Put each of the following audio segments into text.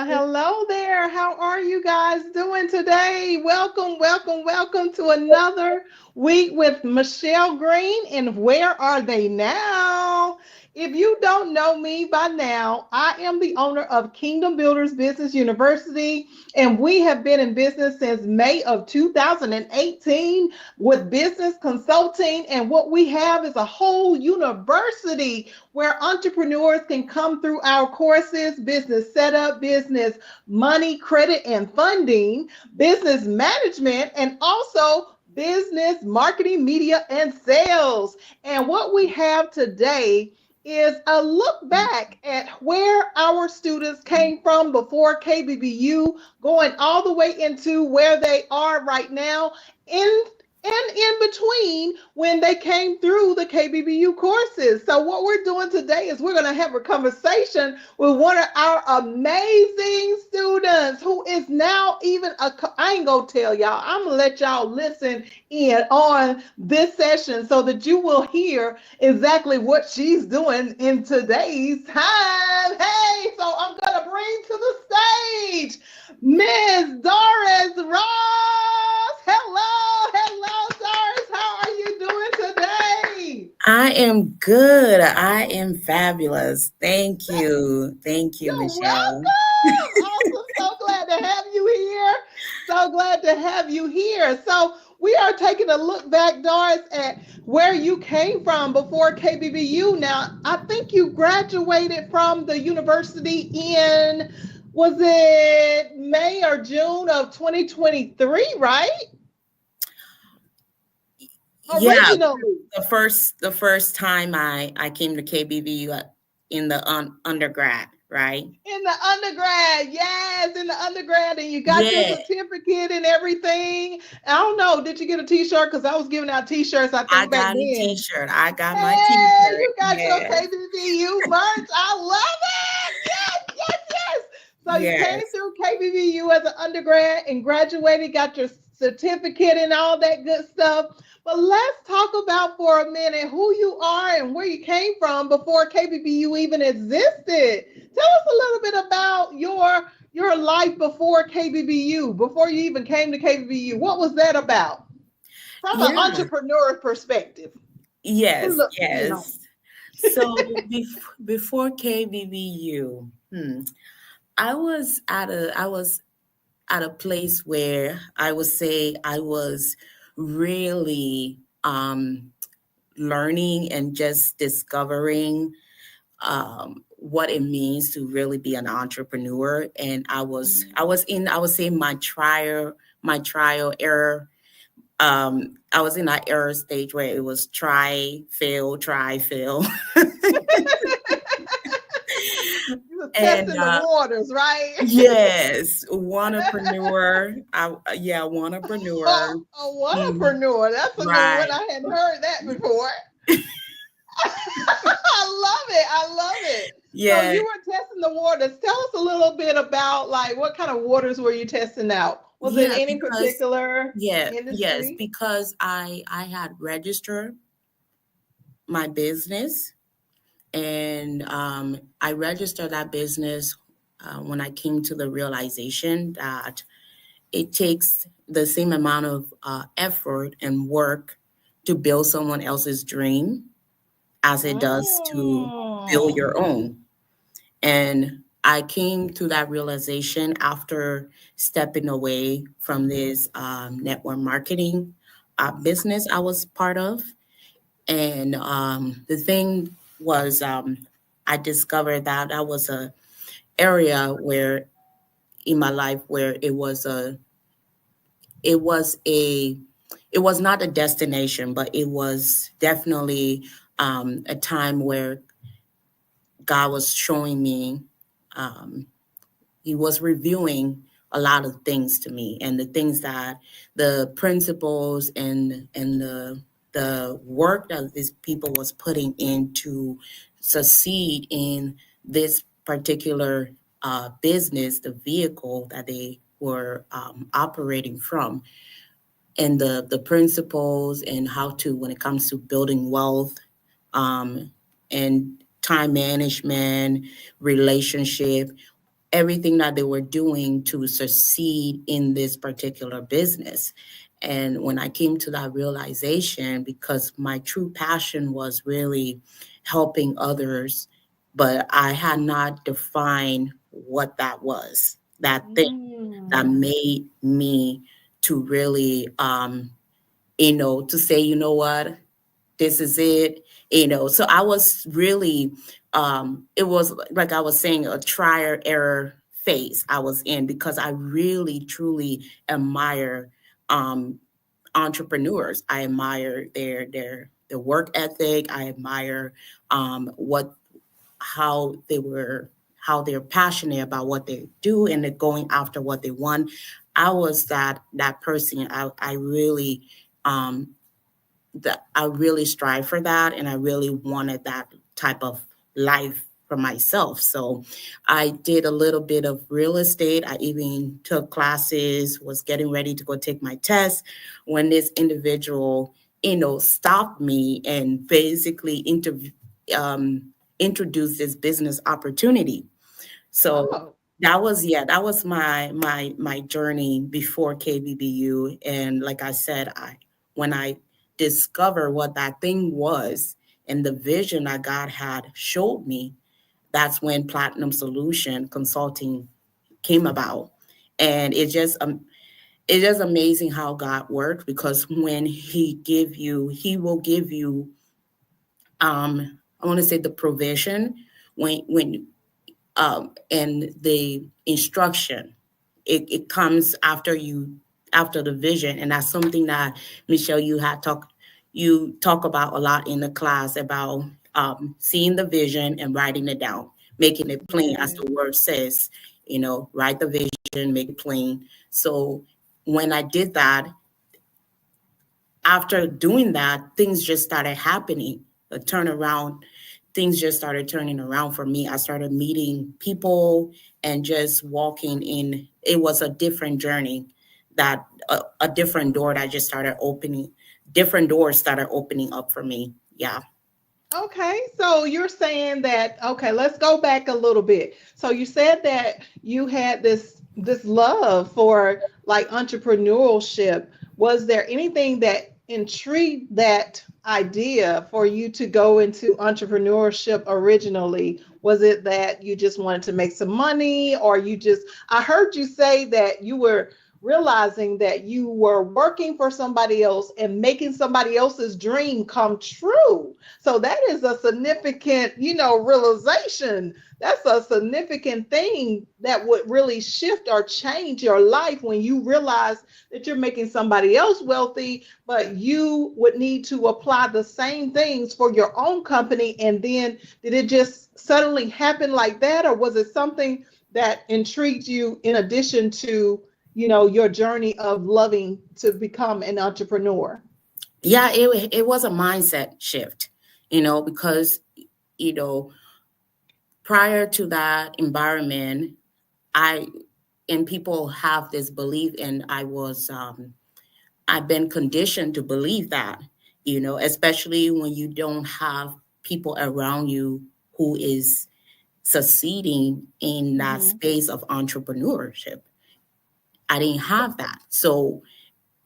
Hello there. How are you guys doing today? Welcome, welcome, welcome to another week with Michelle Green. And where are they now? If you don't know me by now, I am the owner of Kingdom Builders Business University, and we have been in business since May of 2018 with business consulting. And what we have is a whole university where entrepreneurs can come through our courses: business setup, business money, credit and funding, business management, and also business marketing, media, and sales. And what we have today is a look back at where our students came from before KBBU, going all the way into where they are right now, in and in between when they came through the KBBU courses. So what we're doing today is we're going to have a conversation with one of our amazing students who is now even I ain't going to tell y'all. I'm going to let y'all listen in on this session so that you will hear exactly what she's doing in today's time. Hey, so I'm going to bring to the stage Miss Doris Ross. Hello, Doris. How are you doing today? I am good. I am fabulous. Thank you. Thank you, You're Michelle. welcome. Awesome. So glad to have you here. So glad to have you here. So we are taking a look back, Doris, at where you came from before KBBU. Now, I think you graduated from the university in, was it May or June of 2023, right? Yeah, Originally. the first time I came to KBBU in the undergrad, right? In the undergrad, yes, in the undergrad, and you got your Yeah, certificate and everything. I don't know, did you get a t-shirt? Because I was giving out t-shirts, I I think, back got a then. t-shirt. I got my Hey, t-shirt. you got your Yes, KBBU merch. I love it. Yes, yes, yes. So you came yes, through KBBU as an undergrad and graduated, got your certificate and all that good stuff. But let's talk about for a minute who you are and where you came from before KBBU even existed. Tell us a little bit about your life before KBBU, before you even came to KBBU. What was that about from an yeah, entrepreneur perspective? yes, You know. yes. So before KBBU, I was at a place where I would say I was really learning and just discovering what it means to really be an entrepreneur. And I would say my trial error. I was in that error stage where it was try, fail, try, fail. You were and testing the waters, right? yes, wantrepreneur. Yeah, Oh, wantrepreneur. a Mm, entrepreneur. That's a new one. right. I hadn't heard that before. I love it. I love it. So Yeah, you were testing the waters. Tell us a little bit about like what kind of waters were you testing out? Was it yeah, any particular yes, industry? because I had registered my business, and I registered that business when I came to the realization that it takes the same amount of effort and work to build someone else's dream as it does to build Oh. your own. And I came to that realization after stepping away from this network marketing business I was part of. And the thing was, I discovered that that was a area where in my life where it was a it was not a destination, but it was definitely a time where God was showing me, um, He was reviewing a lot of things to me, and the things that the principles and the work that these people was putting in to succeed in this particular business, the vehicle that they were operating from, and the principles and how to when it comes to building wealth, um, and time management, relationship. everything that they were doing to succeed in this particular business. And when I came to that realization, because my true passion was really helping others, but I had not defined what that was, that thing that Mm. made me to really, to say, you know what, this is it, so I was really, it was like I was saying, a trial error phase I was in, because I really truly admire, um, entrepreneurs. I admire their work ethic. I admire, what how they were how they're passionate about what they do, and they're going after what they want. I was that person. I really, um, that I really strive for that, and I really wanted that type of life for myself. So I did a little bit of real estate. I even took classes, was getting ready to go take my test, when this individual, stopped me and basically introduced this business opportunity. So Oh, that was my journey before KBBU. And like I said, I when I discovered what that thing was and the vision that God had showed me, that's when Platinum Solution Consulting came about. And it's just amazing how God works, because when He will give you, I want to say, the provision, when and the instruction. It comes after the vision, and that's something that, Michelle, you talk about a lot in the class, about, seeing the vision and writing it down, making it plain, as yes. the word says. Write the vision, make it plain. So when I did that, after doing that, things just started happening. A turnaround, things just started turning around for me. I started meeting people and just walking in. It was a different journey, that a different door that just started opening. Different doors started opening up for me. Yeah. Okay, so you're saying that, okay, let's go back a little bit. So you said that you had this love for like entrepreneurship. Was there anything that intrigued that idea for you to go into entrepreneurship originally? Was it that you just wanted to make some money, or you just, I heard you say that you were realizing that you were working for somebody else and making somebody else's dream come true. So that is a significant, realization. That's a significant thing that would really shift or change your life when you realize that you're making somebody else wealthy, but you would need to apply the same things for your own company. And then did it just suddenly happen like that? Or was it something that intrigued you in addition to, your journey of loving to become an entrepreneur? Yeah, it was a mindset shift, because, you know, prior to that environment, I and people have this belief, and I've been conditioned to believe that, especially when you don't have people around you who is succeeding in that Mm-hmm. space of entrepreneurship. I didn't have that. So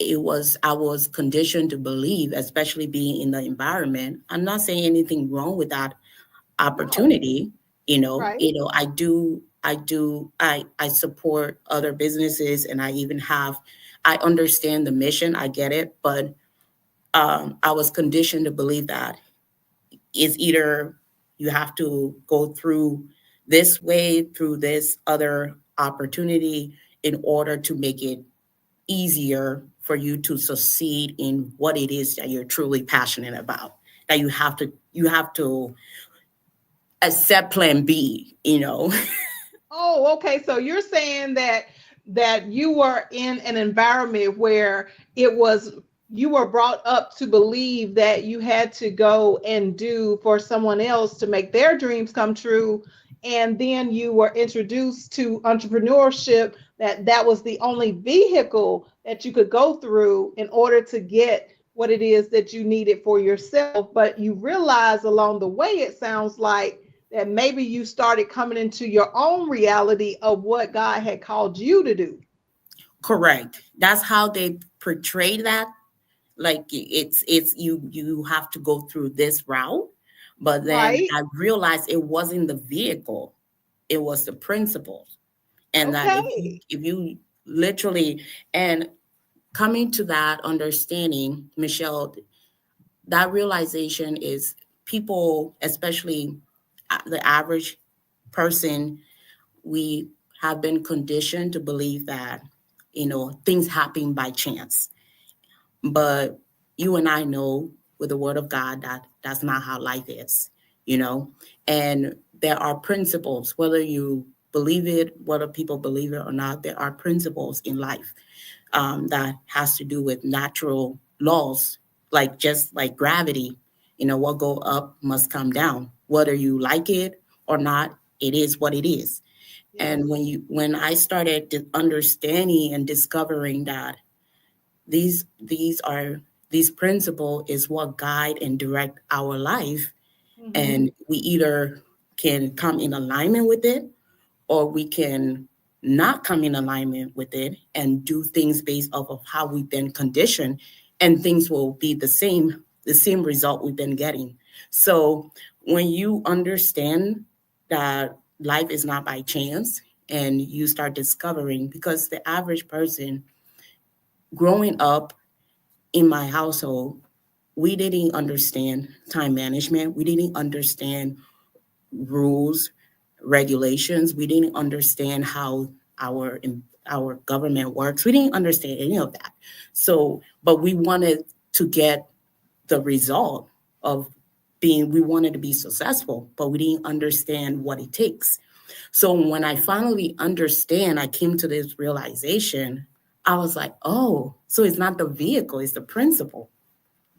I was conditioned to believe, especially being in the environment. I'm not saying anything wrong with that No. opportunity. Right. I support other businesses, and I understand the mission. I get it. But I was conditioned to believe that it's either you have to go through this way, through this other opportunity, in order to make it easier for you to succeed in what it is that you're truly passionate about. That you have to accept plan B. Oh, okay. So you're saying that you were in an environment where it was you were brought up to believe that you had to go and do for someone else to make their dreams come true, and then you were introduced to entrepreneurship, that was the only vehicle that you could go through in order to get what it is that you needed for yourself. But you realize along the way, it sounds like that maybe you started coming into your own reality of what God had called you to do. Correct. That's how they portray that. Like it's you have to go through this route. But then Right. I realized it wasn't the vehicle, it was the principles. And that Okay. if you literally, and coming to that understanding, Michelle, that realization is people, especially the average person, we have been conditioned to believe that, things happen by chance. But you and I know with the word of God that that's not how life is, you know? And there are principles, whether you believe it, whether people believe it or not, there are principles in life that has to do with natural laws, like just like gravity. What go up must come down, whether you like it or not. It is what it is. And Yes. when I started understanding and discovering that these principle is what guide and direct our life, Hmm. and we either can come in alignment with it, or we can not come in alignment with it and do things based off of how we've been conditioned, and things will be the same result we've been getting. So when you understand that life is not by chance, and you start discovering, because the average person growing up in my household, we didn't understand time management. We didn't understand rules, regulations. We didn't understand how our government works. We didn't understand any of that. So, but we wanted to get the result of being. We wanted to be successful, but we didn't understand what it takes. So when I finally understand, I came to this realization. I was like, oh, so it's not the vehicle, it's the principle.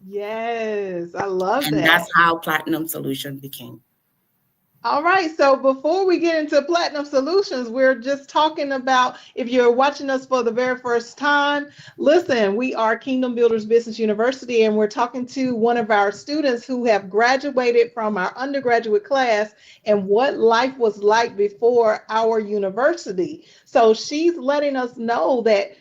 Yes, I love And that's that. how Platinum Solution became. All right, so before we get into Platinum Solutions, we're just talking about, if you're watching us for the very first time, listen, we are Kingdom Builders Business University, and we're talking to one of our students who have graduated from our undergraduate class and what life was like before our university. So she's letting us know that,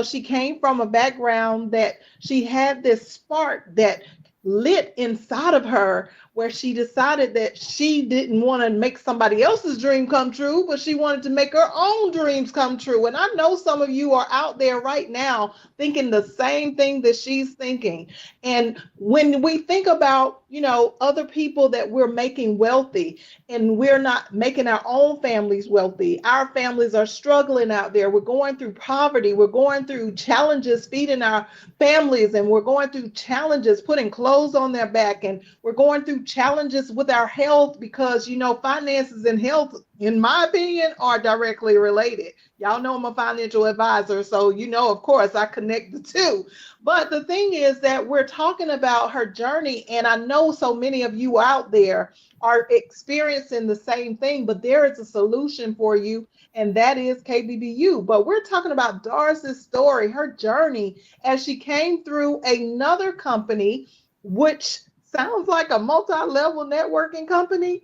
she came from a background that she had this spark that lit inside of her, where she decided that she didn't want to make somebody else's dream come true, but she wanted to make her own dreams come true. And I know some of you are out there right now thinking the same thing that she's thinking. And when we think about, other people that we're making wealthy, and we're not making our own families wealthy, our families are struggling out there. We're going through poverty. We're going through challenges feeding our families, and we're going through challenges putting clothes on their back, and we're going through challenges with our health, because finances and health, in my opinion, are directly related. Y'all know I'm a financial advisor, so of course I connect the two. But the thing is that we're talking about her journey, and I know so many of you out there are experiencing the same thing, but there is a solution for you, and that is KBBU. But we're talking about Doris's story, her journey, as she came through another company, which sounds like a multi-level networking company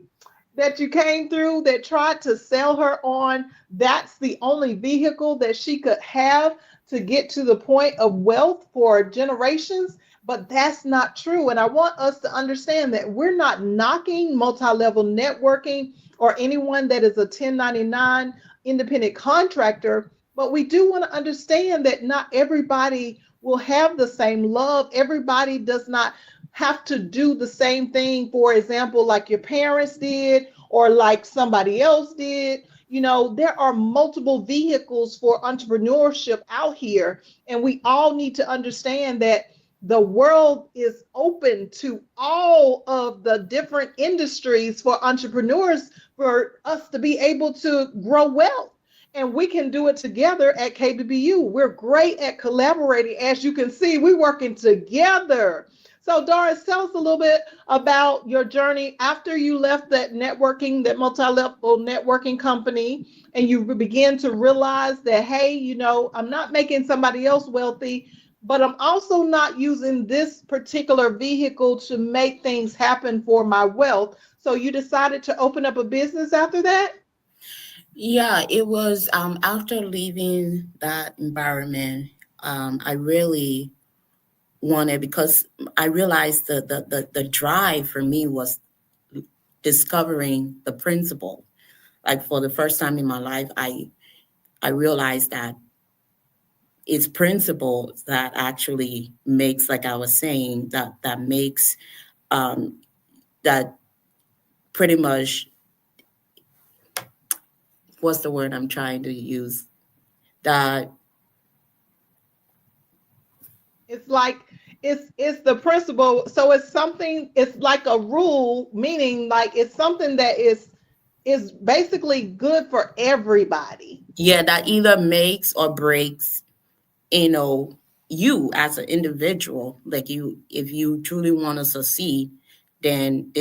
that you came through, that tried to sell her on that's the only vehicle that she could have to get to the point of wealth for generations. But that's not true. And I want us to understand that we're not knocking multi-level networking or anyone that is a 1099 independent contractor, but we do want to understand that not everybody will have the same love. Everybody does not have to do the same thing, for example, like your parents did or like somebody else did. There are multiple vehicles for entrepreneurship out here, and we all need to understand that the world is open to all of the different industries for entrepreneurs, for us to be able to grow wealth. And we can do it together at KBBU. We're great at collaborating. As you can see, we're working together. So, Doris, tell us a little bit about your journey after you left that multi-level networking company, and you began to realize that, hey, I'm not making somebody else wealthy. but I'm also not using this particular vehicle to make things happen for my wealth. So you decided to open up a business after that? Yeah, it was after leaving that environment, I really wanted, because I realized the drive for me was discovering the principle. Like, for the first time in my life, I realized that it's principles that actually makes, like I was saying, that makes um, that pretty much, what's the word I'm trying to use, that It's like it's the principle. So it's something, it's like a rule, meaning like it's something that is basically good for everybody. yeah, that either makes or breaks, you know, you as an individual. Like, you, if you truly want to succeed, then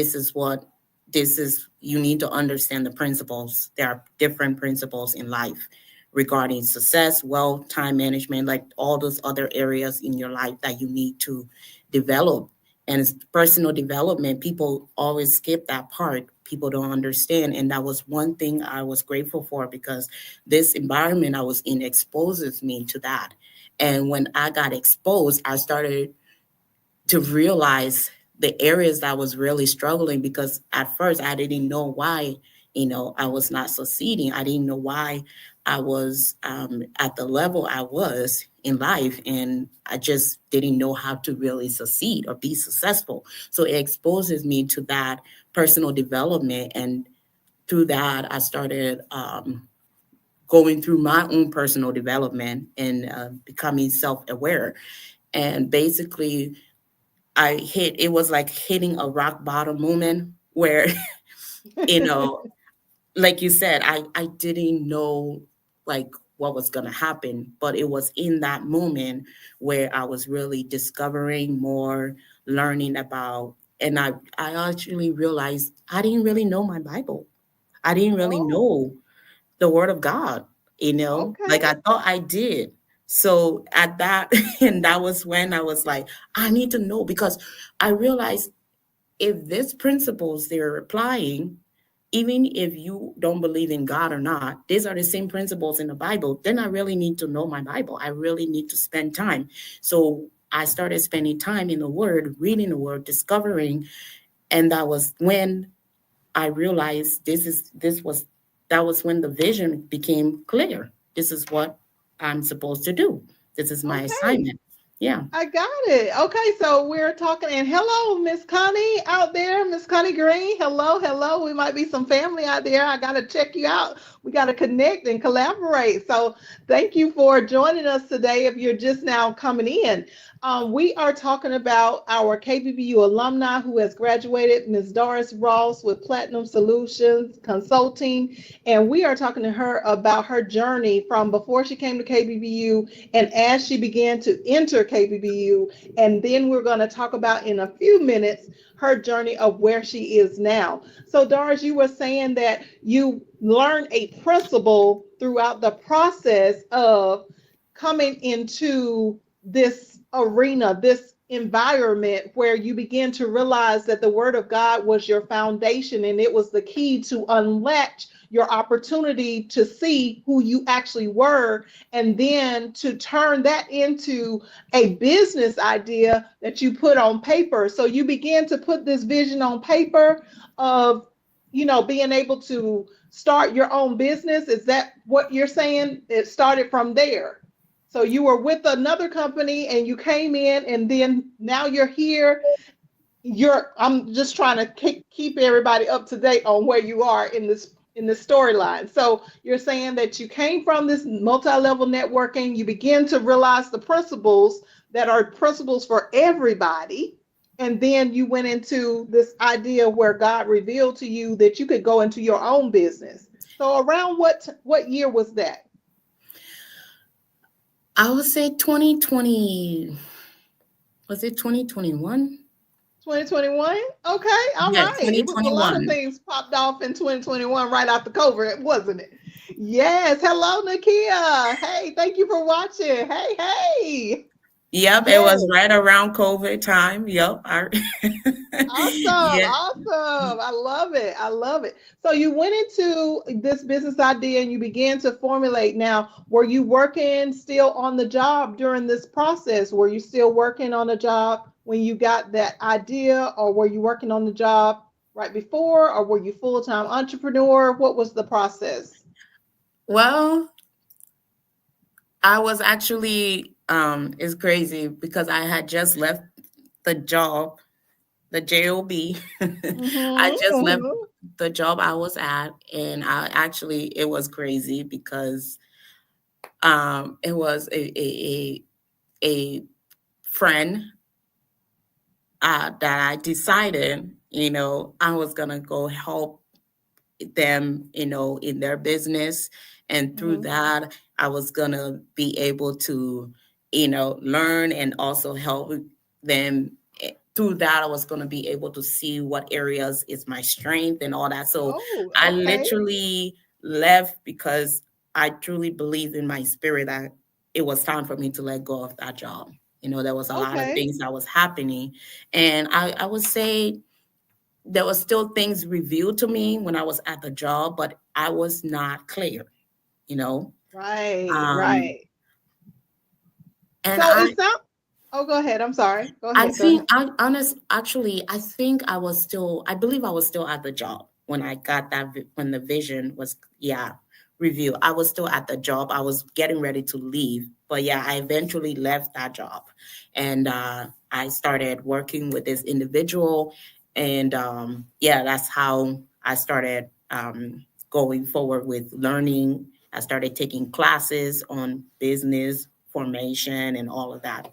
you need to understand the principles. There are different principles in life regarding success, wealth, time management, like all those other areas in your life that you need to develop. And it's personal development. People always skip that part. People don't understand. And that was one thing I was grateful for, because this environment I was in exposes me to that. And when I got exposed, I started to realize the areas that I was really struggling, because at first I didn't know why, I was not succeeding. I didn't know why I was at the level I was in life. And I just didn't know how to really succeed or be successful. So it exposes me to that personal development. And through that, I started going through my own personal development and becoming self-aware. And basically, it was like hitting a rock bottom moment where, you know, like you said, I didn't know, like, what was going to happen, but it was in that moment where I was really discovering more, learning about, and I actually realized I didn't really know my Bible. I didn't really Oh, know the word of God, like okay. I thought I did. So at that, and that was when I was like, I need to know, because I realized if these principles they're applying, even if you don't believe in God or not, these are the same principles in the Bible, then I really need to know my Bible. I really need to spend time. So I started spending time in the Word, reading the Word, discovering, and that was when I realized that was when the vision became clear. This is what I'm supposed to do. This is my Okay. assignment. Yeah. I got it. Okay, so we're talking, and hello, Miss Connie out there, Miss Connie Green. Hello, hello. We might be some family out there. I gotta check you out. We gotta connect and collaborate. So thank you for joining us today. If you're just now coming in, we are talking about our KBBU alumni who has graduated, Ms. Doris Ross with Platinum Solutions Consulting, and we are talking to her about her journey from before she came to KBBU and as she began to enter KBBU. And then we're going to talk about in a few minutes her journey of where she is now. So, Doris, you were saying that you learned a principle throughout the process of coming into this arena, this environment where you begin to realize that the Word of God was your foundation and it was the key to unlatch your opportunity to see who you actually were, and then to turn that into a business idea that you put on paper. So you begin to put this vision on paper of, being able to start your own business. Is that what you're saying? It started from there. So you were with another company and you came in, and then now you're here. I'm just trying to keep everybody up to date on where you are in this storyline. So you're saying that you came from this multi-level networking, you begin to realize the principles that are principles for everybody, and then you went into this idea where God revealed to you that you could go into your own business. So around what year was that? I would say 2020, was it 2021? 2021. Okay, all Yeah, right. It was a lot of 2021. things popped off in 2021 right after COVID, wasn't it? Yes. Hello, Nakia. Hey, thank you for watching. Hey, hey. Yep, it was Yes. right around COVID time. Yep. Awesome, Yeah. awesome. I love it. I love it. So you went into this business idea and you began to formulate. Now, were you working still on the job during this process? Were you still working on a job when you got that idea, or were you working on the job right before, or were you full-time entrepreneur? What was the process? Well, I was actually it's crazy because I had just left the job, the job. I just left Mm-hmm. the job I was at, and I actually it was crazy because it was a friend that I decided, I was gonna go help them, in their business. And through Mm-hmm. that, I was going to be able to, learn and also help them. Through that, I was going to be able to see what areas is my strength and all that. So Oh, I okay. literally left because I truly believe in my spirit that it was time for me to let go of that job. There was a lot of Okay. things that was happening. And I would say there was still things revealed to me when I was at the job, but I was not clear, you know. Right, Um, right. and So it sounds, oh, go ahead. I'm sorry. Go I ahead. Go think ahead. I think I believe I was still at the job when I got when the vision was, yeah, review. I was still at the job. I was getting ready to leave, but yeah, I eventually left that job, and I started working with this individual, and yeah, that's how I started going forward with learning. I started taking classes on business formation and all of that.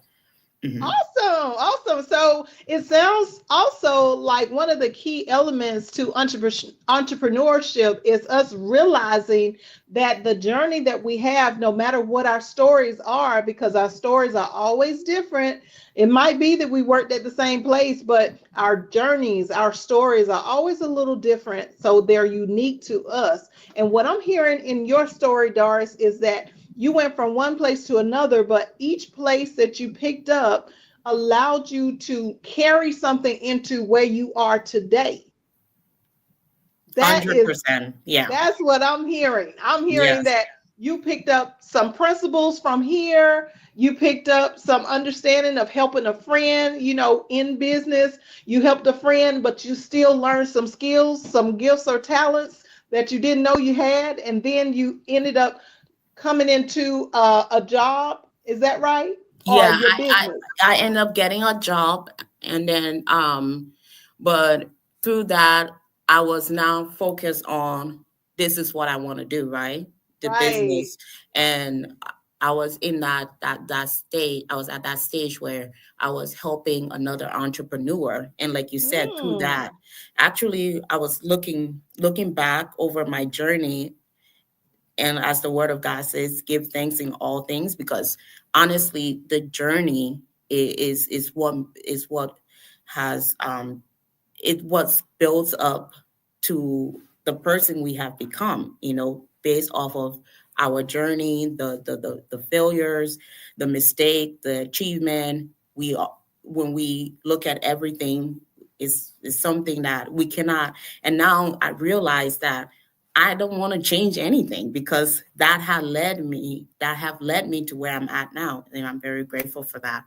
Mhm. Awesome, awesome. So it sounds also like one of the key elements to entrepreneurship is us realizing that the journey that we have, no matter what our stories are, because our stories are always different. It might be that we worked at the same place, but our journeys, our stories are always a little different. So they're unique to us. And what I'm hearing in your story, Doris, is that you went from one place to another, but each place that you picked up allowed you to carry something into where you are today. That is 100%. Yeah. that's what I'm hearing. I'm hearing Yes. that you picked up some principles from here. You picked up some understanding of helping a friend, in business. You helped a friend, but you still learned some skills, some gifts or talents that you didn't know you had. And then you ended up coming into a job. Is that right? Or Yeah, your I business? I end up getting a job, and then but through that I was now focused on this is what I want to do, right? The Right. business. And I was in that state. I was at that stage where I was helping another entrepreneur, and like you said, through that, Mm. actually I was looking back over my journey. And as the word of God says, give thanks in all things, because honestly, the journey is what has it what's built up to the person we have become, based off of our journey, the failures, the mistake, the achievement. When we look at everything, is something that we cannot. And now I realize that I don't want to change anything, because that have led me to where I'm at now, and I'm very grateful for that.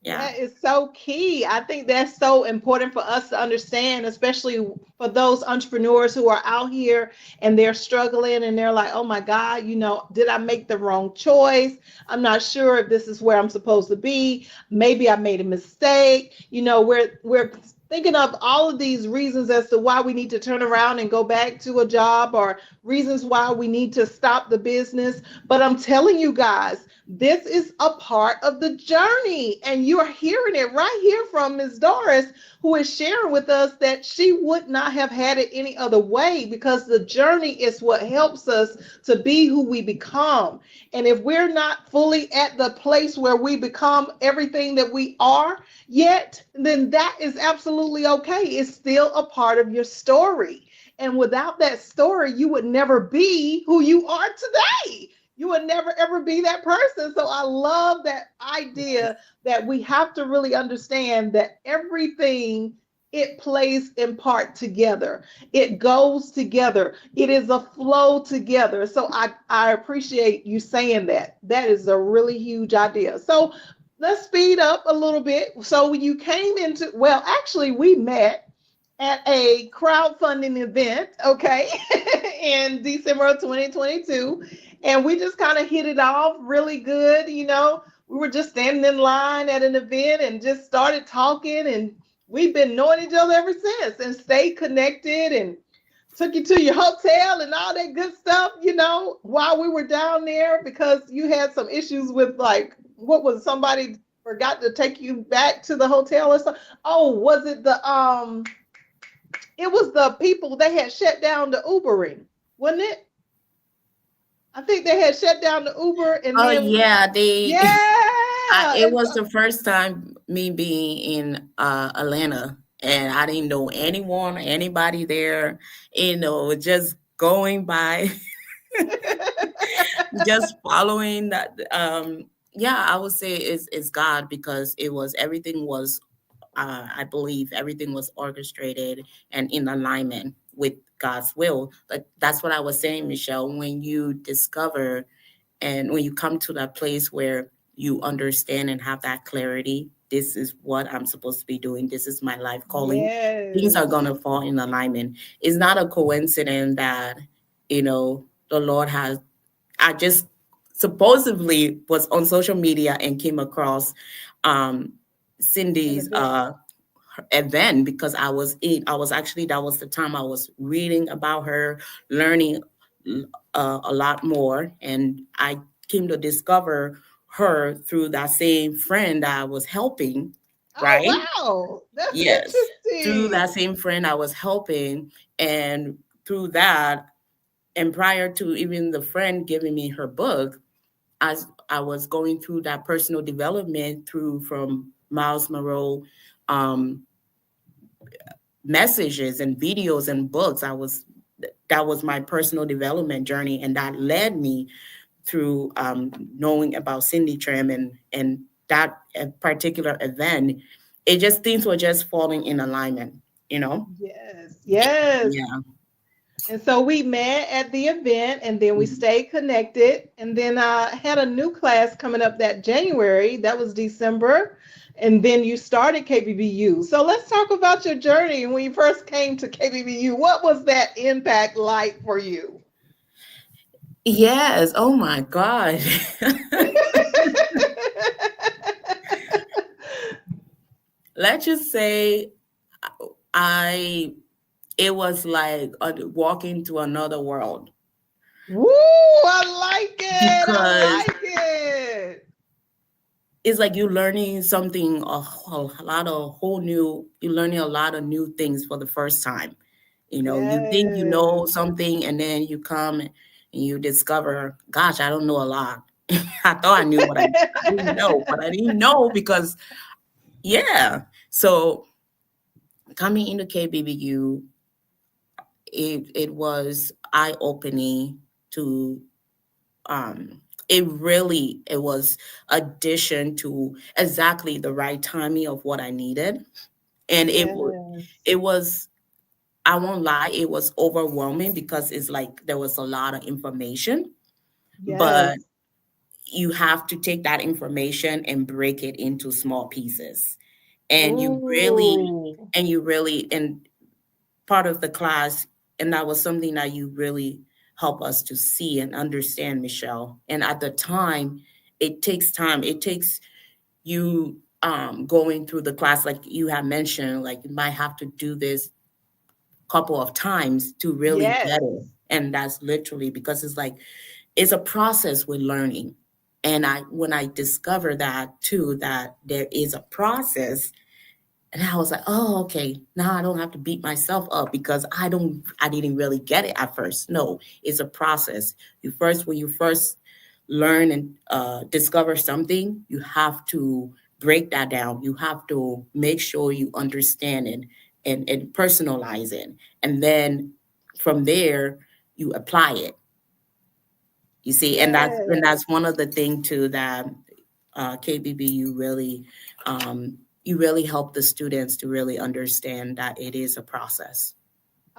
Yeah. That is so key. I think that's so important for us to understand, especially for those entrepreneurs who are out here and they're struggling and they're like, oh my God, did I make the wrong choice? I'm not sure if this is where I'm supposed to be. Maybe I made a mistake. We're thinking of all of these reasons as to why we need to turn around and go back to a job, or reasons why we need to stop the business. But I'm telling you guys, this is a part of the journey. And you're hearing it right here from Ms. Doris, who is sharing with us that she would not have had it any other way, because the journey is what helps us to be who we become. And if we're not fully at the place where we become everything that we are yet, then that is absolutely okay. It's still a part of your story. And without that story, you would never be who you are today. You would never ever be that person. So I love that idea that we have to really understand that everything, it plays in part together. It goes together. It is a flow together. So I appreciate you saying that. That is a really huge idea. So let's speed up a little bit. So you came into, well, actually we met at a crowdfunding event, okay, in December of 2022. And we just kind of hit it off really good. We were just standing in line at an event and just started talking. And we've been knowing each other ever since and stayed connected and took you to your hotel and all that good stuff, while we were down there because you had some issues with like, what was somebody forgot to take you back to the hotel or something? Oh, was it it was the people they had shut down the Ubering, wasn't it? I think they had shut down the Uber and Oh then yeah, yeah. it And was so, the first time me being in Atlanta, and I didn't know anyone, anybody there. Just going by, just following that. Yeah, I would say it's God, because everything was, I believe everything was orchestrated and in alignment with God's will. But that's what I was saying, Michelle. When you discover, and when you come to that place where you understand and have that clarity, this is what I'm supposed to be doing, this is my life calling, things are yes. going to fall in alignment. It's not a coincidence that, the Lord has, I just supposedly was on social media and came across um, An Cindy's event. event, because I was actually, that was the time I was reading about her, learning a lot more, and I came to discover her through that same friend that I was helping, Oh right? wow. That's Yes, through that interesting. same friend I was helping, and through that, and prior to even the friend giving me her book, as I was going through that personal development through from Miles Monroe, um, messages and videos and books. That was my personal development journey, and that led me through knowing about Cindy Trim, and that particular event. It just, things were just falling in alignment, you know. Yes. Yes. Yeah. And so we met at the event and then we stayed connected. And then I had a new class coming up that January. That was December. And then you started KBBU. So let's talk about your journey when you first came to KBBU. What was that impact like for you? Yes. Oh my God. Let's just say I it was like walking to another world, Woo! I like it. I because like it. it's like you're learning something, a lot of whole new, you're learning a lot of new things for the first time. You think you know Yes. something, and then you come and you discover, gosh, I don't know a lot. I thought I knew what I didn't know, but I didn't know, because, yeah. So coming into KBBU, it was eye opening to, it was addition to exactly the right timing of what I needed. And Yes. it was, I won't lie, it was overwhelming, because it's like there was a lot of information, but Yes. you have to take that information and break it into small pieces. And Ooh. and part of the class, and that was something that you really help us to see and understand, Michelle. And at the time, it takes time. It takes you going through the class, like you have mentioned, like you might have to do this couple of times to really get Yes. it. And that's literally because it's like, it's a process with learning. And when I discovered that too, that there is a process, and I was like, oh, okay, now I don't have to beat myself up because I didn't really get it at first. No, it's a process. When you first learn and discover something, you have to break that down. You have to make sure you understand it, and personalize it. And then from there, you apply it. You see, and Yes. that's one of the thing too that KBBU really you really help the students to really understand that it is a process.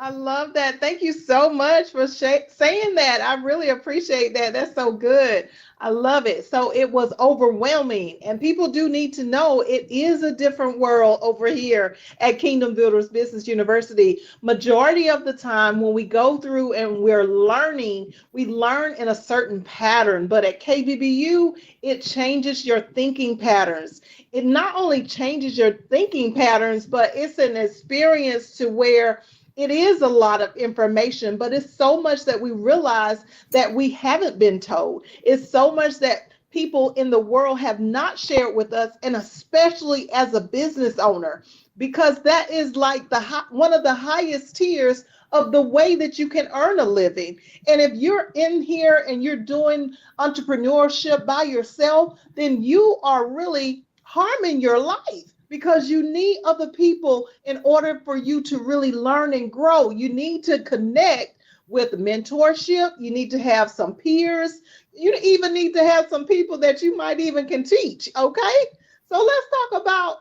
I love that. Thank you so much for saying that. I really appreciate that. That's so good. I love it. So it was overwhelming, and people do need to know it is a different world over here at Kingdom Builders Business University. Majority of the time, when we go through and we're learning, we learn in a certain pattern. But at KBBU, it changes your thinking patterns. It not only changes your thinking patterns, but it's an experience to where it is a lot of information, but it's so much that we realize that we haven't been told. It's so much that people in the world have not shared with us, and especially as a business owner, because that is like one of the highest tiers of the way that you can earn a living. And if you're in here and you're doing entrepreneurship by yourself, then you are really harming your life, because you need other people in order for you to really learn and grow. You need to connect with mentorship. You need to have some peers. You even need to have some people that you might even can teach. Okay. So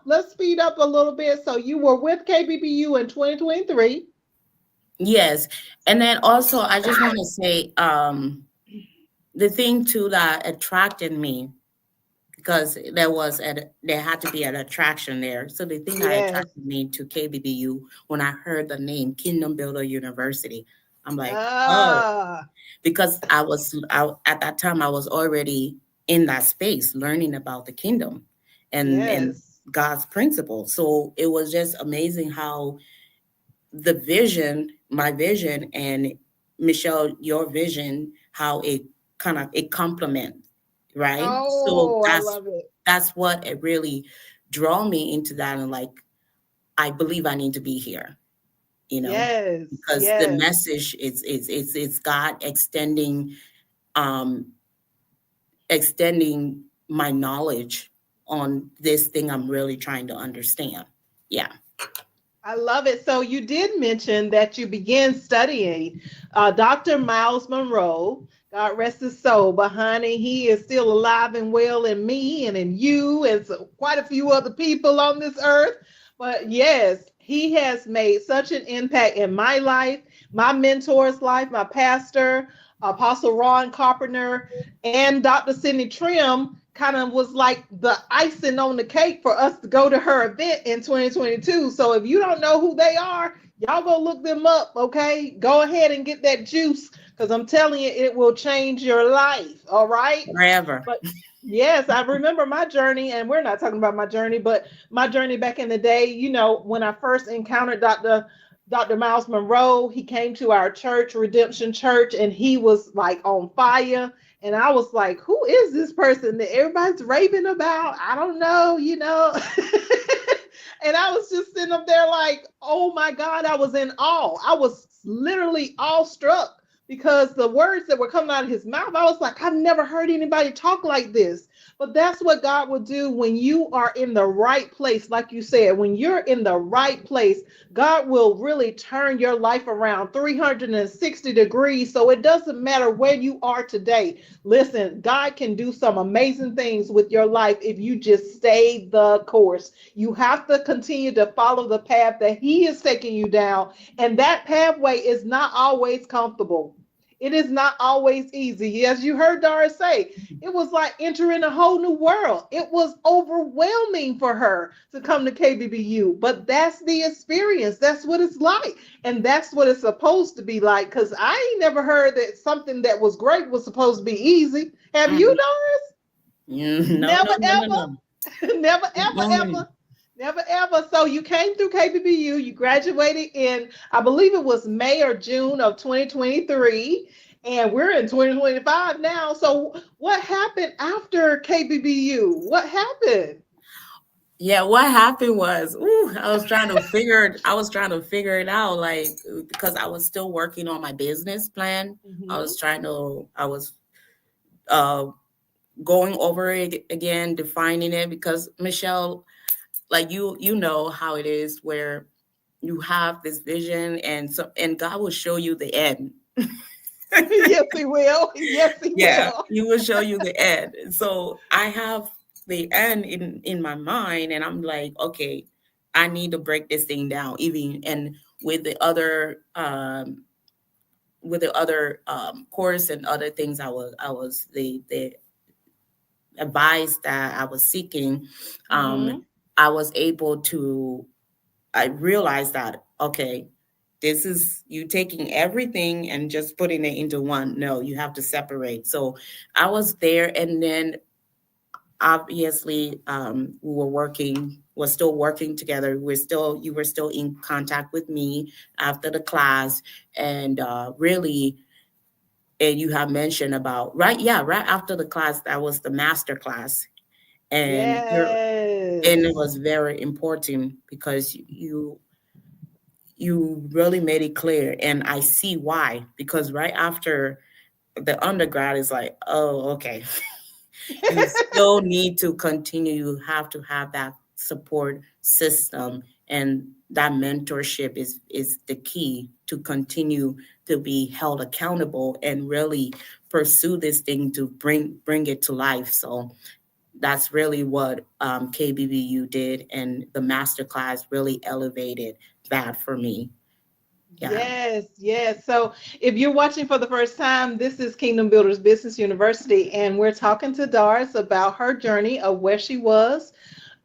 let's speed up a little bit. So you were with KBBU in 2023. Yes, and then also I just want to say the thing too that attracted me because there had to be an attraction there. So the thing that Yes. attracted me to KBBU when I heard the name Kingdom Builder University, I'm like, oh, Ah, because at that time I was already in that space learning about the kingdom and yes. God's principles. So it was just amazing how the vision, my vision, and Michelle, your vision, how it complements, right? So Oh, I love it. that's what it really draw me into that, and like I believe I need to be here, you know, Yes. because the Yes. message it's God um extending my knowledge on this thing I'm really trying to understand. Yeah. I love it. So you did mention that you began studying Dr. Miles Monroe. God rest his soul. But honey, he is still alive and well in me and in you and so quite a few other people on this earth. But yes, he has made such an impact in my life, my mentor's life, my pastor, Apostle Ron Carpenter, and Dr. Sidney Trim kind of was like the icing on the cake for us to go to her event in 2022. So if you don't know who they are, y'all go look them up, okay? Go ahead and get that juice, because I'm telling you, it will change your life, all right? Forever. But yes, I remember my journey, and we're not talking about my journey, but my journey back in the day, when I first encountered Dr. Miles Monroe, he came to our church, Redemption Church, and he was like on fire. And I was like, who is this person that everybody's raving about? I don't know. And I was just sitting up there like, oh my God, I was in awe. I was literally awestruck because the words that were coming out of his mouth, I was like, I've never heard anybody talk like this. But that's what God will do when you are in the right place. Like you said, when you're in the right place, God will really turn your life around 360 degrees. So it doesn't matter where you are today. Listen, God can do some amazing things with your life if you just stay the course. You have to continue to follow the path that He is taking you down. And that pathway is not always comfortable. It is not always easy. As you heard Doris say, it was like entering a whole new world. It was overwhelming for her to come to KBBU, but that's the experience. That's what it's like. And that's what it's supposed to be like. Because I ain't never heard that something that was great was supposed to be easy. Have you, Mm. Doris? No, Never, no, no, no, no. ever. Never, ever, Mm-mm. ever. Never ever. So you came through KBBU, you graduated in, I believe it was May or June of 2023, and we're in 2025 now. So what happened after KBBU? What happened? Yeah, what happened was, I was trying to figure it out, like because I was still working on my business plan. Hmm. I was uh going over it again, defining it because Michelle, like you know how it is where you have this vision and God will show you the end. Yes, he will. Yes, he Yeah, will. he will show you the end. So I have the end in my mind, and I'm like, okay, I need to break this thing down. Even and with the other course and other things I was the advice that I was seeking, Mm-hmm. I was able to, I realized that, okay, this is you taking everything and just putting it into one. No, you have to separate. So I was there, and then obviously we were working, we're still working together. You were still in contact with me after the class, and really, and you have mentioned about, right, yeah, right after the class, that was the master class, and it Yes. was very important because you really made it clear, and I see why, because right after the undergrad is like, oh, okay, you still need to continue, you have to have that support system, and that mentorship is the key to continue to be held accountable and really pursue this thing to bring it to life. So that's really what KBBU did, and the masterclass really elevated that for me. Yeah. Yes, yes. So if you're watching for the first time, this is Kingdom Builders Business University, and we're talking to Doris about her journey of where she was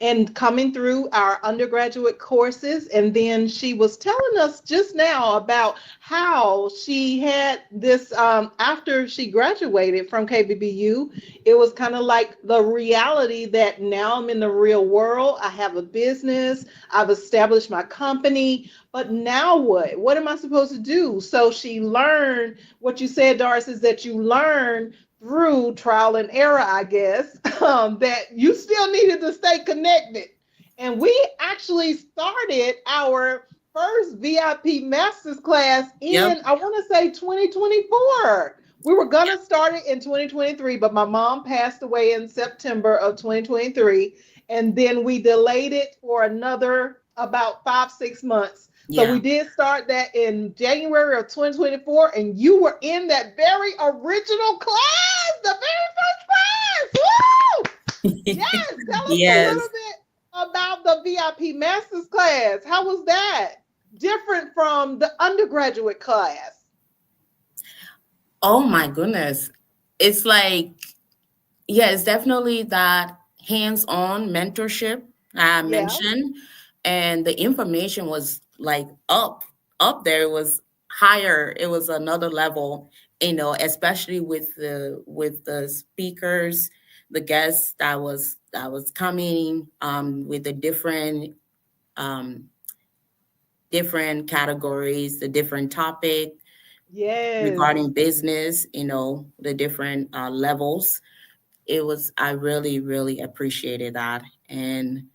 and coming through our undergraduate courses. And then she was telling us just now about how she had this after she graduated from KBBU. It was kind of like the reality that now I'm in the real world. I have a business, I've established my company, but now what? What am I supposed to do? So she learned what you said, Doris, is that you learn through trial and error, I guess, that you still needed to stay connected. And we actually started our first VIP Masters class Yep. in, I want to say 2024. We were going to start it in 2023, but my mom passed away in September of 2023. And then we delayed it for another about 5, 6 months. So we Yeah. did start that in January of 2024, and you were in that very original class, the very first class. Woo! Yes, tell us a little Yes. bit about the VIP Masters class. How was that? Different from the undergraduate class. Oh my goodness. It's like, yeah, it's definitely that hands-on mentorship I Yeah. mentioned, and the information was like up there. It was higher. It was another level, especially with the speakers, the guests that was coming with the um, different categories, the different topic Yes. regarding business, the different levels. I really, really appreciated that. And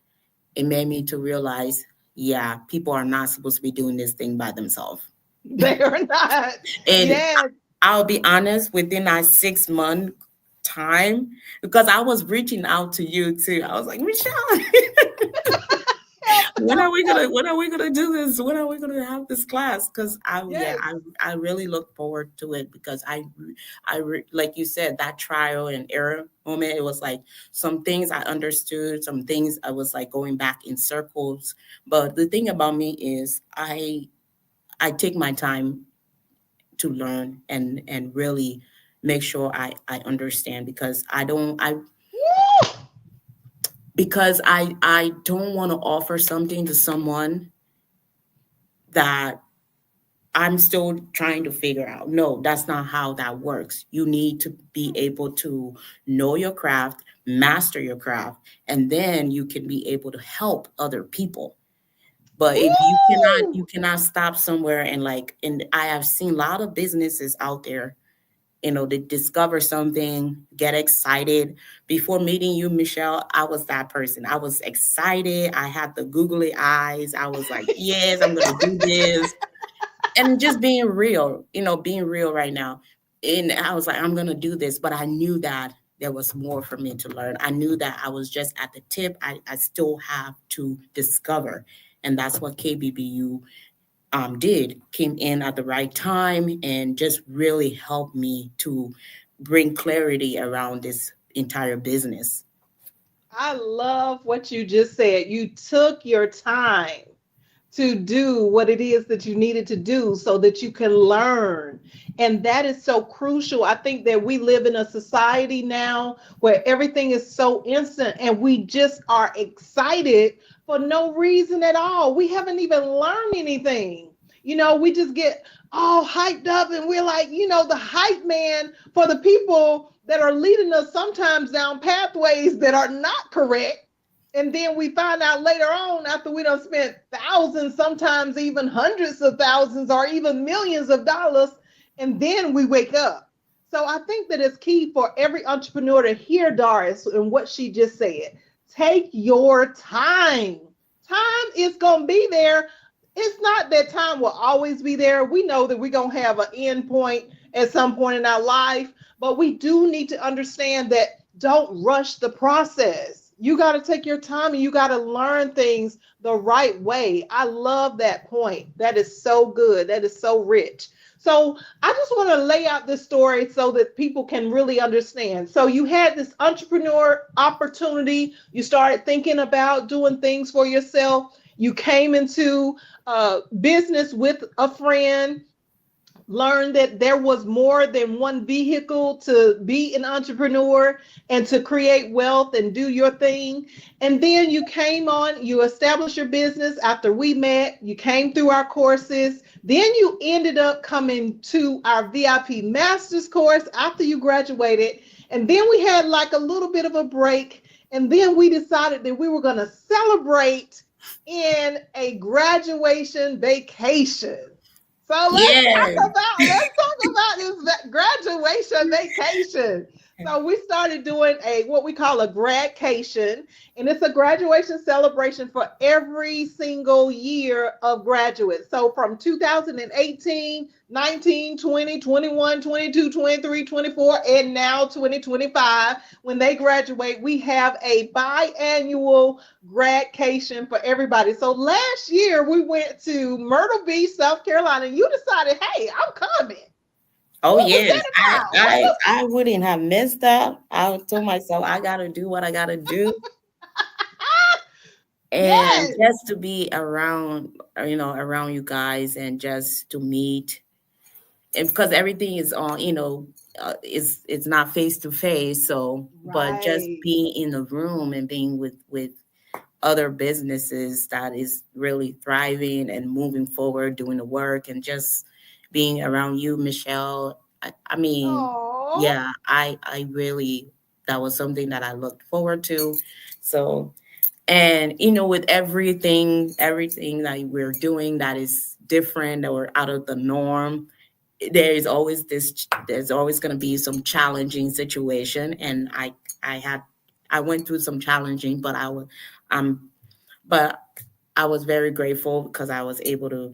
it made me to realize, yeah, people are not supposed to be doing this thing by themselves. They are not. And Yes. I'll be honest, within that 6 month time, because I was reaching out to you too. I was like, Michelle, Help, help, help. when are we gonna do this? When are we gonna have this class? Because Yes. I really look forward to it, because like you said, that trial and error moment. It was like some things I understood, some things I was like going back in circles. But the thing about me is I take my time to learn and really make sure I understand, because Woo! I don't want to offer something to someone that I'm still trying to figure out. No, that's not how that works. You need to be able to know your craft, master your craft, and then you can be able to help other people. But if you Woo! cannot stop somewhere, and I have seen a lot of businesses out there, they discover something, get excited. Before meeting you, Michelle, I was that person. I was excited. I had the googly eyes. I was like, yes, I'm going to do this, and just being real right now. And I was like, I'm gonna do this, but I knew that there was more for me to learn. I knew that I was just at the tip. I still have to discover, and that's what KBBU did came in at the right time and just really helped me to bring clarity around this entire business. I love what you just said. You took your time to do what it is that you needed to do so that you can learn. And that is so crucial. I think that we live in a society now where everything is so instant and we just are excited for no reason at all. We haven't even learned anything. We just get all hyped up and we're like, the hype man for the people that are leading us sometimes down pathways that are not correct. And then we find out later on, after we don't spend thousands, sometimes even hundreds of thousands or even millions of dollars, and then we wake up. So I think that it's key for every entrepreneur to hear Doris and what she just said. Take your time. Time is going to be there. It's not that time will always be there. We know that we're going to have an end point at some point in our life, but we do need to understand that don't rush the process. You got to take your time and you got to learn things the right way. I love that point. That is so good. That is so rich. So I just want to lay out this story so that people can really understand. So you had this entrepreneur opportunity. You started thinking about doing things for yourself. You came into business with a friend, learned that there was more than one vehicle to be an entrepreneur and to create wealth and do your thing. And then you came on, you established your business after we met, you came through our courses. Then you ended up coming to our VIP master's course after you graduated. And then we had like a little bit of a break. And then we decided that we were going to celebrate in a graduation vacation. So Yeah. let's talk about this graduation vacation. So we started doing a what we call a gradcation, and it's a graduation celebration for every single year of graduates. So from 2018, 19, 20, 21, 22, 23, 24, and now 2025, when they graduate, we have a biannual gradcation for everybody. So last year we went to Myrtle Beach, South Carolina, and you decided, hey, I'm coming. Oh What was yes, that about? What was I wouldn't have missed that. I told myself I gotta do what I gotta do, and yes, just to be around, around you guys, and just to meet, and because everything is on, it's not face to face. So, but just right. being in the room and being with other businesses that is really thriving and moving forward, doing the work, and just being around you, Michelle. I mean, Oh, yeah, I really, that was something that I looked forward to. So, and with everything that we're doing that is different or out of the norm, there's always going to be some challenging situation, and I went through some challenging, but um but I was very grateful because I was able to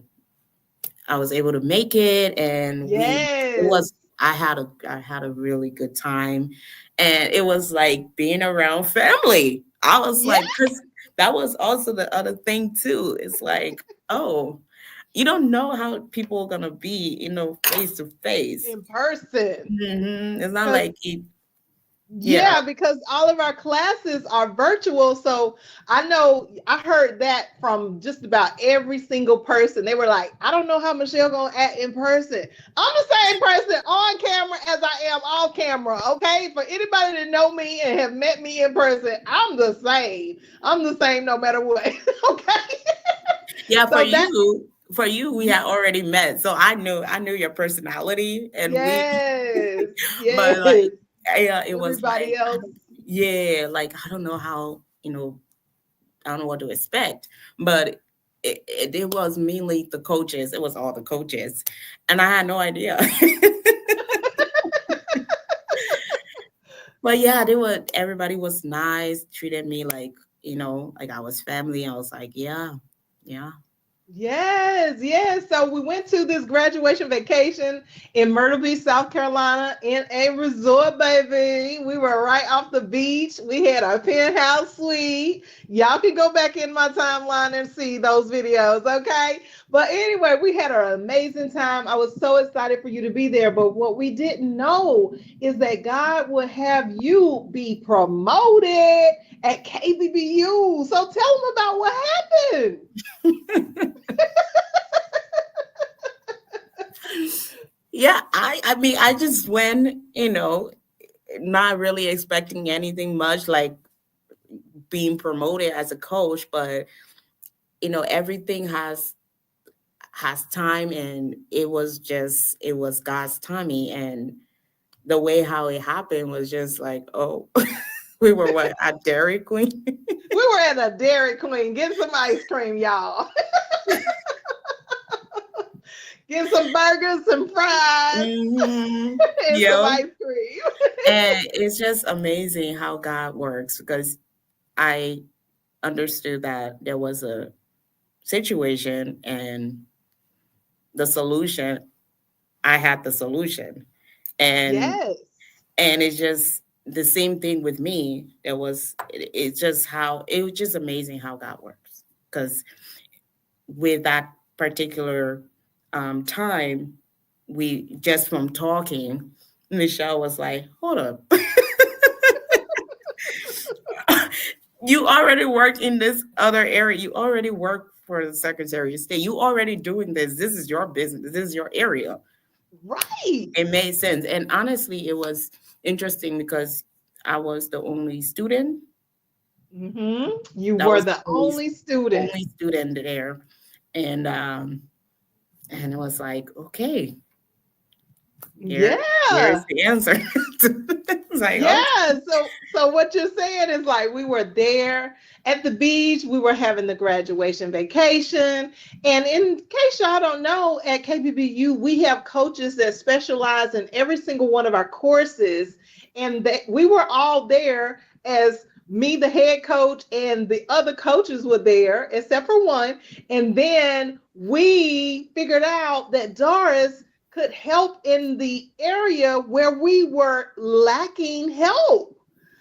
make it, and it yes, was I had a really good time, and it was like being around family. I was yeah, like, because that was also the other thing too. It's like, oh, you don't know how people are gonna be, face to face. in person. It's not like it. Yeah. Yeah, because all of our classes are virtual. So I know I heard that from just about every single person. They were like, I don't know how Michelle gonna act in person. I'm the same person on camera as I am off camera. Okay. For anybody that know me and have met me in person, I'm the same. I'm the same no matter what. Okay. Yeah, So that for you, we had already met, so I knew your personality, and yes, but like, yes. yeah, it was Everybody like, else. yeah, like I don't know how, I don't know what to expect, but it was mainly the coaches. It was all the coaches, and I had no idea. But yeah, everybody was nice, treated me like, like I was family. I was like, yeah, yeah. Yes, yes. So we went to this graduation vacation in Myrtle Beach, South Carolina, in a resort, baby. We were right off the beach. We had a penthouse suite. Y'all can go back in my timeline and see those videos, okay? But anyway, we had an amazing time. I was so excited for you to be there. But what we didn't know is that God would have you be promoted at KBBU. So tell them about what happened. Yeah, I mean, I just went, not really expecting anything much, like being promoted as a coach, but everything has time, and it was God's timing. And the way how it happened was just like, oh, we were what, at Dairy Queen. We were at a Dairy Queen getting some ice cream, y'all. Getting some burgers, some fries, Hmm. and some Yeah. ice cream. And it's just amazing how God works, because I understood that there was a situation, and the solution, I had the solution. And Yes. it's just the same thing with me. It's just how it was just amazing how God works. Because with that particular time, we just from talking, Michelle was like, hold up. You already work in this other area. You already work for the Secretary of State. You already doing this. This is your business. This is your area. Right. It made sense. And honestly, it was interesting because I was the only student. You That were was the the only student. only student there. And it was like, okay, here's Yeah. the answer. It's like, okay. Yeah, so what you're saying is like we were there at the beach, we were having the graduation vacation, and in case y'all don't know, at KBBU we have coaches that specialize in every single one of our courses, and we were all there as me, the head coach, and the other coaches were there except for one, and then we figured out that Doris could help in the area where we were lacking help.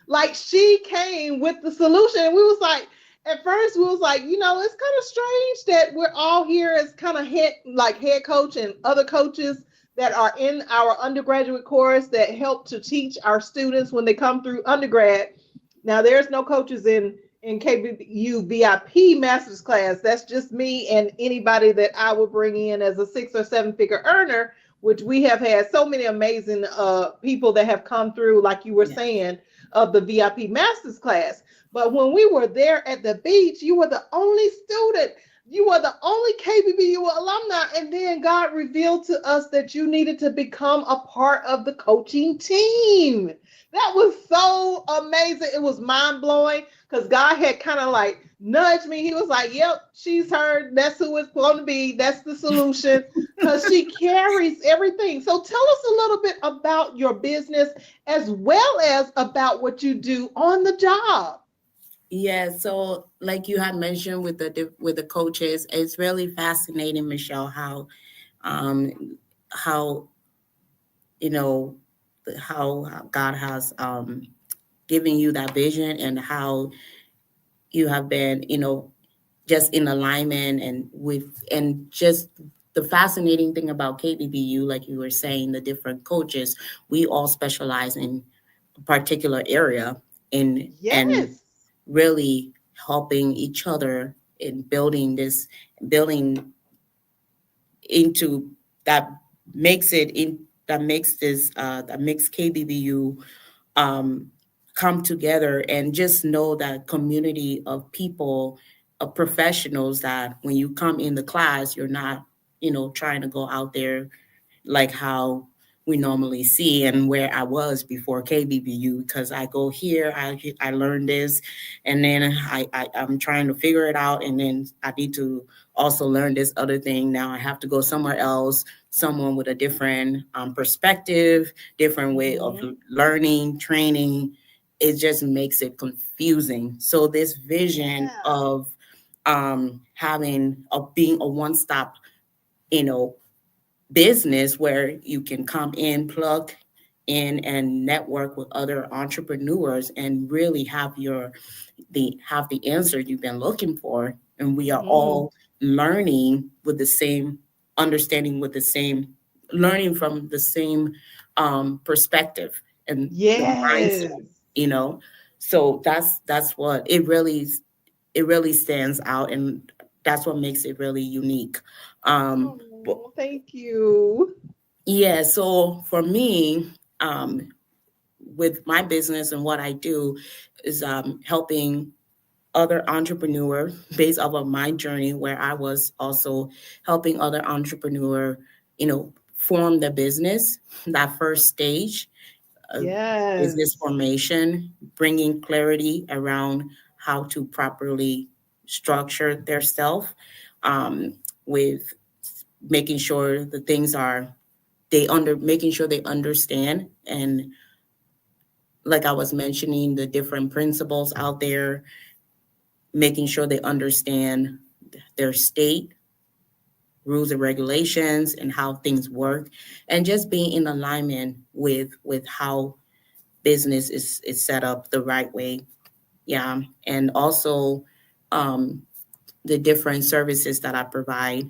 Like she came with the solution. And we was like, at first we was like, it's kind of strange that we're all here as kind of head coach and other coaches that are in our undergraduate course that help to teach our students when they come through undergrad. Now there's no coaches in KBU VIP master's class. That's just me and anybody that I would bring in as a 6 or 7 figure earner, which we have had so many amazing people that have come through, like you were Yeah. saying, of the VIP master's class. But when we were there at the beach, you were the only student. You were the only KBBU alumni. And then God revealed to us that you needed to become a part of the coaching team. That was so amazing. It was mind blowing because God had kind of like nudged me. He was like, yep, she's heard. That's who it's going to be. That's the solution because she carries everything. So tell us a little bit about your business as well as about what you do on the job. Yeah, so like you had mentioned with the coaches, it's really fascinating, Michelle, um how you know how God has given you that vision, and how you have been, just in alignment, and just the fascinating thing about KBBU, like you were saying, the different coaches, we all specialize in a particular area, and Yes. really helping each other in building into that makes it in that makes KBBU um, come together, and just know that community of people, of professionals, that when you come in the class, you're not, trying to go out there like how we normally see, and where I was before KBBU, because I go here, I learn this, and then I'm trying to figure it out, and then I need to also learn this other thing. Now I have to go somewhere else, someone with a different perspective, different way of Mm-hmm. learning, training. It just makes it confusing. So this vision Yeah. of having a being a one-stop, you know, business where you can come in, plug in, and network with other entrepreneurs and really have the answer you've been looking for. And we are Mm. all learning with the same understanding, with the same learning from the same perspective and the mindset, Yes. you know. So that's what it really stands out, and that's what makes it really unique. But Oh, thank you. yeah, so for me, um, with my business and what I do is helping other entrepreneur based off of my journey where I was also helping other entrepreneur, form the business, that first stage of business Yes. formation, bringing clarity around how to properly structure their self, with making sure the things are making sure they understand, and like I was mentioning, the different principles out there, making sure they understand their state rules and regulations and how things work, and just being in alignment with how business is set up the right way. Yeah, and also um, the different services that I provide.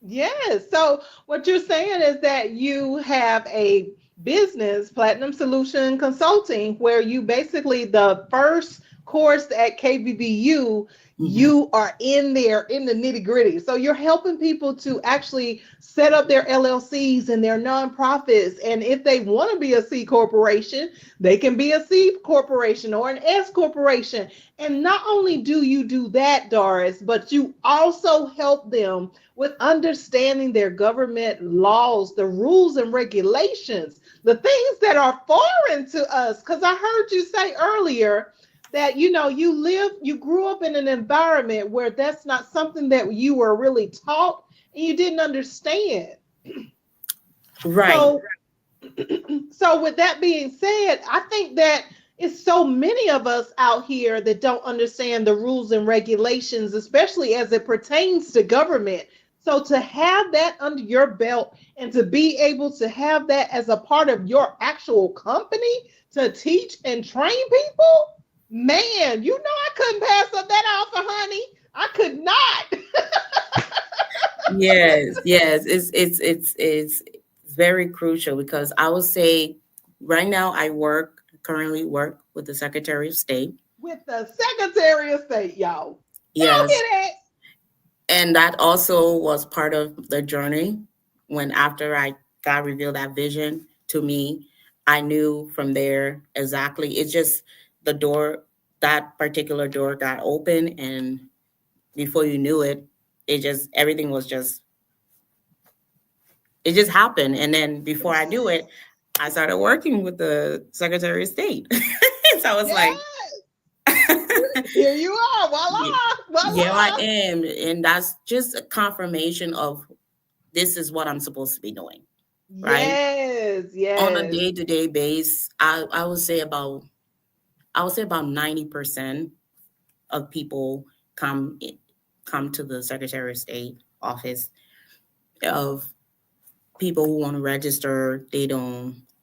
Yes. So what you're saying is that you have a business, Platinum Solution Consulting, where you basically the first course at KBBU, Mhm. you are in there in the nitty gritty. So you're helping people to actually set up their LLCs and their nonprofits. And if they want to be a C corporation, they can be a C corporation or an S corporation. And not only do you do that, Doris, but you also help them with understanding their government laws, the rules and regulations, the things that are foreign to us. Because I heard you say earlier that you grew up in an environment where that's not something that you were really taught and you didn't understand. Right. So so with that being said, I think that it's so many of us out here that don't understand the rules and regulations, especially as it pertains to government. So to have that under your belt and to be able to have that as a part of your actual company to teach and train people, man, I couldn't pass up that offer, honey. I could not. Yes, yes, it's very crucial because I would say right now currently work with the Secretary of State. With the Secretary of State, y'all. Y'all Yes, hear that? and that also was part of the journey. When after I God revealed that vision to me, I knew from there exactly. It's just the door, that particular door got open, and before you knew it, everything was just it just happened. And then before I knew it, I started working with the Secretary of State. So I was Yeah, like, here you are. yeah, Voila, here I voila. am. And that's just a confirmation of this is what I'm supposed to be doing, right? Yes, On a yes. day-to-day base, I would say about 90% of people come come to the Secretary of State office, of people who want to register,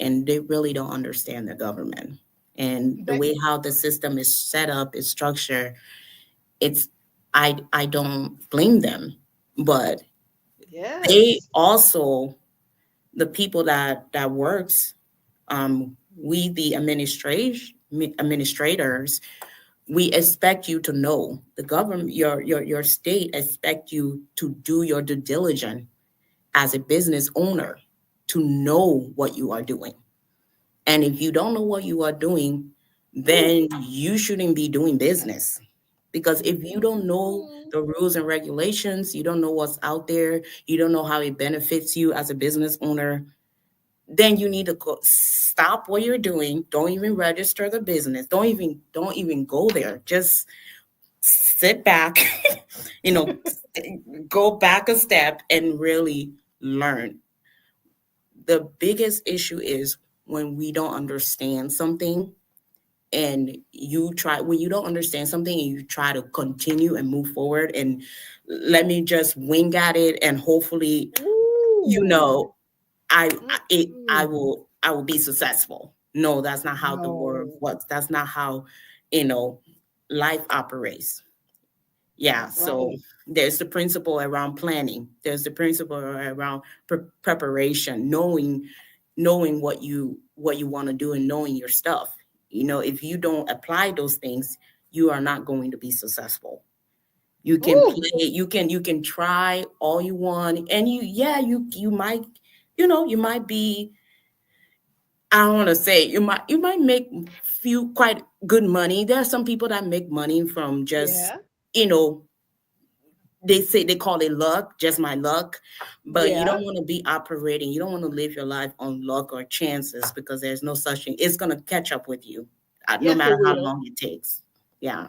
and they really don't understand the government and the Ba- way how the system is set up, is structured. It's I don't blame them, but they Yes. also, the people that works, we the administrators, we expect you to know the government, your state expect you to do your due diligence as a business owner, to know what you are doing. And if you don't know what you are doing, Ooh. then you shouldn't be doing business. Because if you don't know Mhm. the rules and regulations, you don't know what's out there, you don't know how it benefits you as a business owner, then you need to stop what you're doing. Don't even register the business. Don't even go there. Just sit back, you know, go back a step and really learn. The biggest issue is when we don't understand something, and you try, when you don't understand something and you try to continue and move forward and let me just wing at it and hopefully, you Ooh. know, Mm-mm. I will be successful. No, that's not how the world No, works. That's not how, you know, life operates. Yeah, that's so right. there's the principle around planning. There's the principle around preparation, knowing what you want to do and knowing your stuff. You know, if you don't apply those things, you are not going to be successful. You can Ooh, play, you can try all you want, and you might, you might be, I don't want to say, you might make few quite good money. There are some people that make money from just, yeah, you know, they call it luck, just my luck. But you yeah. don't want to be operating, you don't want to live your life on luck or chances, because there's no such thing. It's going to catch up with you, no Yes, it matter how will. long it takes. Yeah.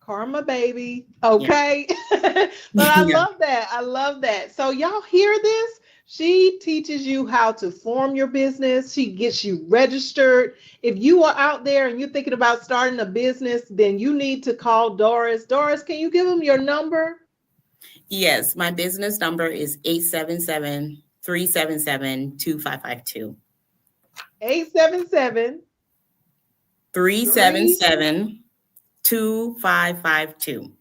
Karma, baby. Yeah. Okay. But I Yeah. love that. I love that. So, y'all hear this? She teaches you how to form your business. She gets you registered. If you are out there and you're thinking about starting a business, then you need to call Doris. Doris, can you give them your number? Yes, my business number is 877-377-2552. 877 Three seven 3. seven 2552.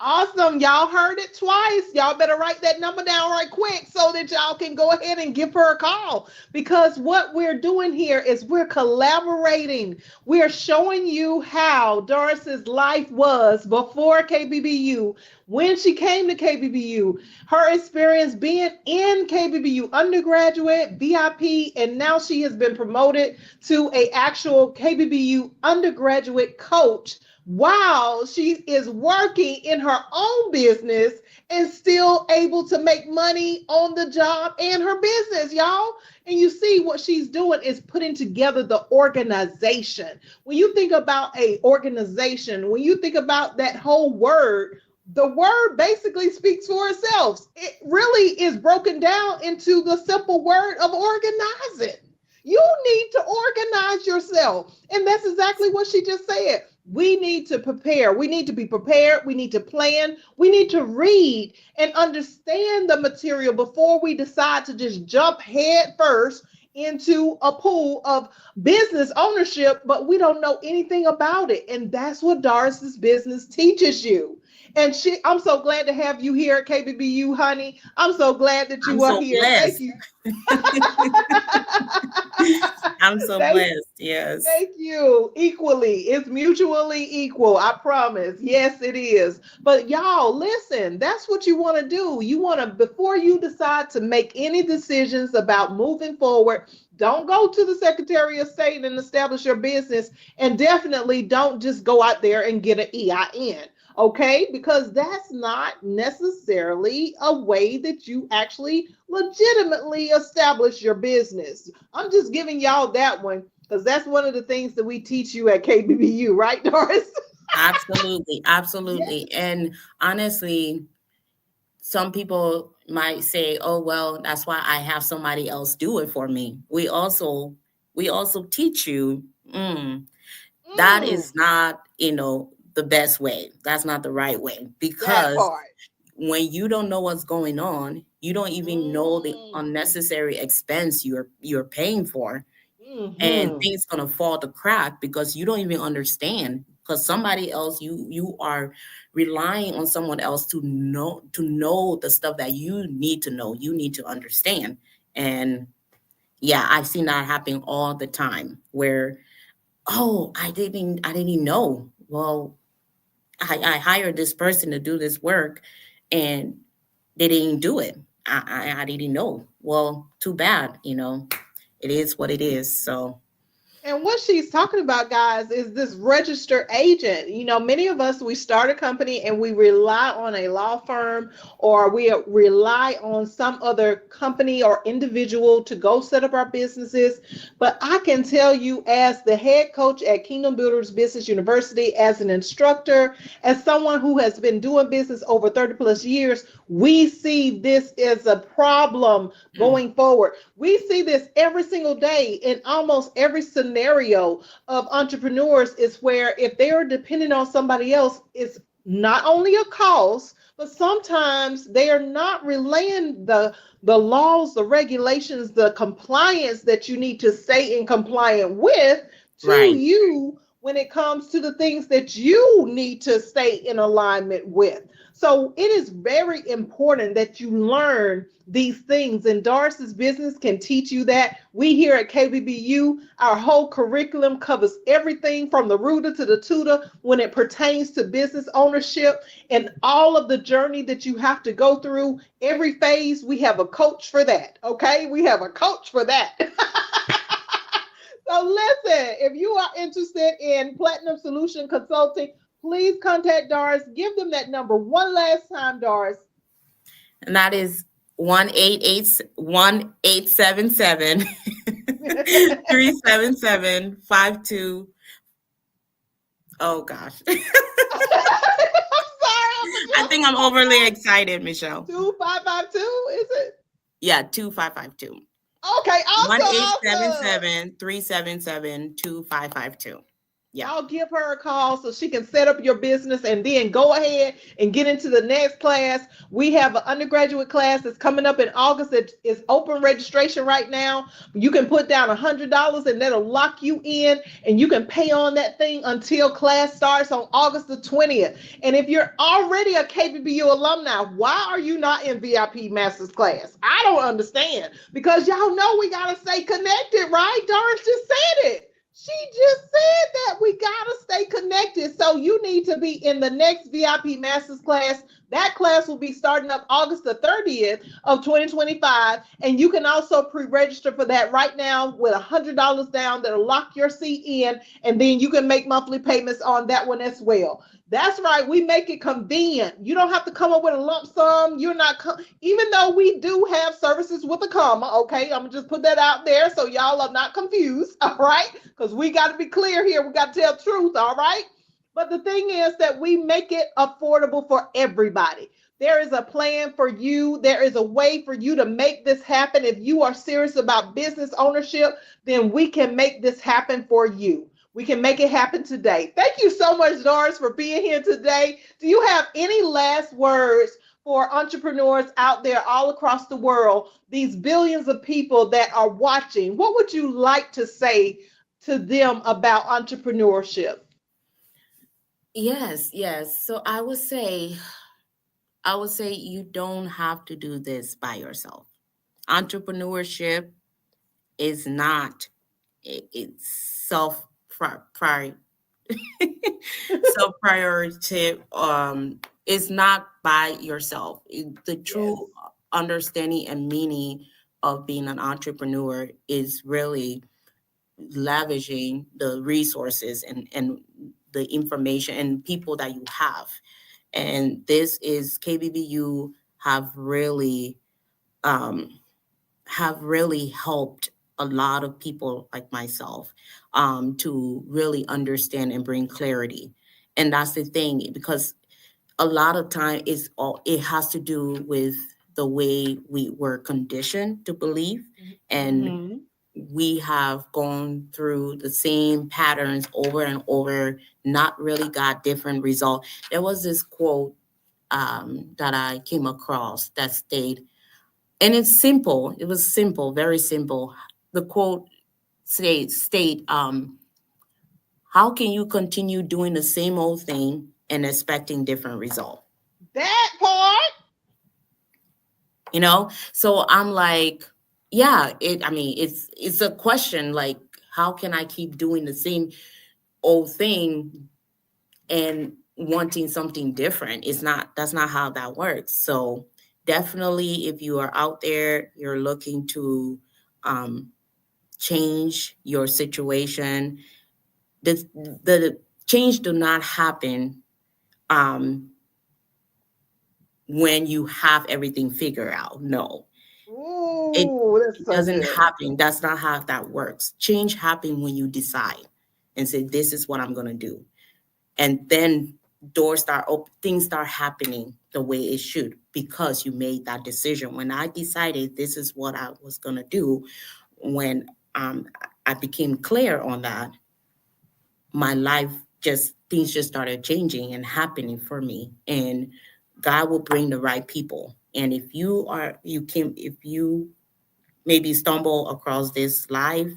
Awesome. Y'all heard it twice. Y'all better write that number down right quick so that y'all can go ahead and give her a call. Because what we're doing here is we're collaborating. We're showing you how Doris's life was before KBBU, when she came to KBBU, her experience being in KBBU undergraduate, VIP, and now she has been promoted to a actual KBBU undergraduate coach while she is working in her own business and still able to make money on the job and her business, y'all. And you see what she's doing is putting together the organization. When you think about a organization, when you think about that whole word, the word basically speaks for itself. It really is broken down into the simple word of organizing. You need to organize yourself. And that's exactly what she just said. We need to prepare. We need to be prepared. We need to plan. We need to read and understand the material before we decide to just jump head first into a pool of business ownership, but we don't know anything about it. And that's what Doris's business teaches you. And I'm so glad to have you here at KBBU, honey. I'm so glad that I'm you are so here. Thank blessed. you. I'm so Thank blessed. Yes. Thank you. Equally. It's mutually equal. I promise. Yes, it is. But y'all, listen, that's what you want to do. You want to, before you decide to make any decisions about moving forward, don't go to the Secretary of State and establish your business. And definitely don't just go out there and get an EIN. Okay, because that's not necessarily a way that you actually legitimately establish your business. I'm just giving y'all that one because that's one of the things that we teach you at KBBU, right, Doris? Absolutely. Yes. Absolutely. And honestly, some people might say, "Oh, well, that's why I have somebody else do it for me." We also teach you, that is Mm, not, the best way. That's not the right way, that because part. when you don't know what's going on, you don't even know the Mm, unnecessary expense you're paying for, and mm-hmm. things gonna fall to crack because you don't even understand, because somebody else, you are relying on someone else to know the stuff that you need to know, you need to understand. And yeah, I've seen that happen all the time, where, oh, I didn't know. Well, I hired this person to do this work, and they didn't do it. I didn't know. Well, too bad. It is what it is. So And what she's talking about, guys, is this registered agent. Many of us, we start a company and we rely on a law firm or we rely on some other company or individual to go set up our businesses. But I can tell you, as the head coach at Kingdom Builders Business University, as an instructor, as someone who has been doing business over 30 plus years, we see this as a problem mm, going forward. We see this every single day in almost every scenario scenario of entrepreneurs is where if they are dependent on somebody else, it's not only a cost, but sometimes they are not relaying the laws, the regulations, the compliance that you need to stay in compliant with to Right. you when it comes to the things that you need to stay in alignment with. So it is very important that you learn these things, and Doris's business can teach you that. We here at KBBU, our whole curriculum covers everything from the rooter to the tutor when it pertains to business ownership and all of the journey that you have to go through. Every phase, we have a coach for that. Okay, we have a coach for that. So listen, if you are interested in Platinum Solution Consulting, please contact Doris. Give them that number one last time, Doris. And that is 1-877 377-52. Oh gosh. I'm sorry, I'm I just think I'm overly excited, Michelle. 2552, is it? Yeah, 2552. Okay, One awesome, eight seven awesome. seven 377-2552. Yeah. Y'all give her a call so she can set up your business and then go ahead and get into the next class. We have an undergraduate class that's coming up in August that is open registration right now. You can put down $100 and that'll lock you in, and you can pay on that thing until class starts on August the 20th. And if you're already a KBBU alumni, why are you not in VIP Masters class? I don't understand, because y'all know we got to stay connected, right? Doris just said it. She just said that we gotta stay connected. So you need to be in the next VIP Masters class. That class will be starting up August the 30th of 2025. And you can also pre-register for that right now with $100 down that'll lock your seat in. And then you can make monthly payments on that one as well. That's right. We make it convenient. You don't have to come up with a lump sum. You're not, even though we do have services with a comma. Okay. I'm going to just put that out there so y'all are not confused. All right. Because we got to be clear here. We got to tell truth. All right. But the thing is that we make it affordable for everybody. There is a plan for you. There is a way for you to make this happen. If you are serious about business ownership, then we can make this happen for you. We can make it happen today. Thank you so much, Doris, for being here today. Do you have any last words for entrepreneurs out there all across the world, these billions of people that are watching? What would you like to say to them about entrepreneurship? Yes, yes. So I would say you don't have to do this by yourself. Entrepreneurship is not it's pri self priority. Is not by yourself. The Yes. true understanding and meaning of being an entrepreneur is really leveraging the resources and the information and people that you have. And this is KBBU um, have really helped a lot of people like myself to really understand and bring clarity. And that's the thing, because a lot of time it has to do with the way we were conditioned to believe, and Mm-hmm. we have gone through the same patterns over and over, not really got different results. There was this quote that I came across that stayed, and it's simple. It was simple, very simple. The quote state how can you continue doing the same old thing and expecting different result? That part. So I'm like, yeah, it's a question, like, how can I keep doing the same old thing and wanting something different? That's not how that works. So definitely, if you are out there, you're looking to um, change your situation, the change do not happen um, when you have everything figured out. No, it, Ooh, that's it so doesn't good. happen. That's not how that works. Change happens when you decide and say, this is what I'm going to do. And then things start happening the way it should, because you made that decision. When I decided this is what I was going to do, when um, I became clear on that, my life just things just started changing and happening for me. And God will bring the right people. And if you maybe stumble across this life,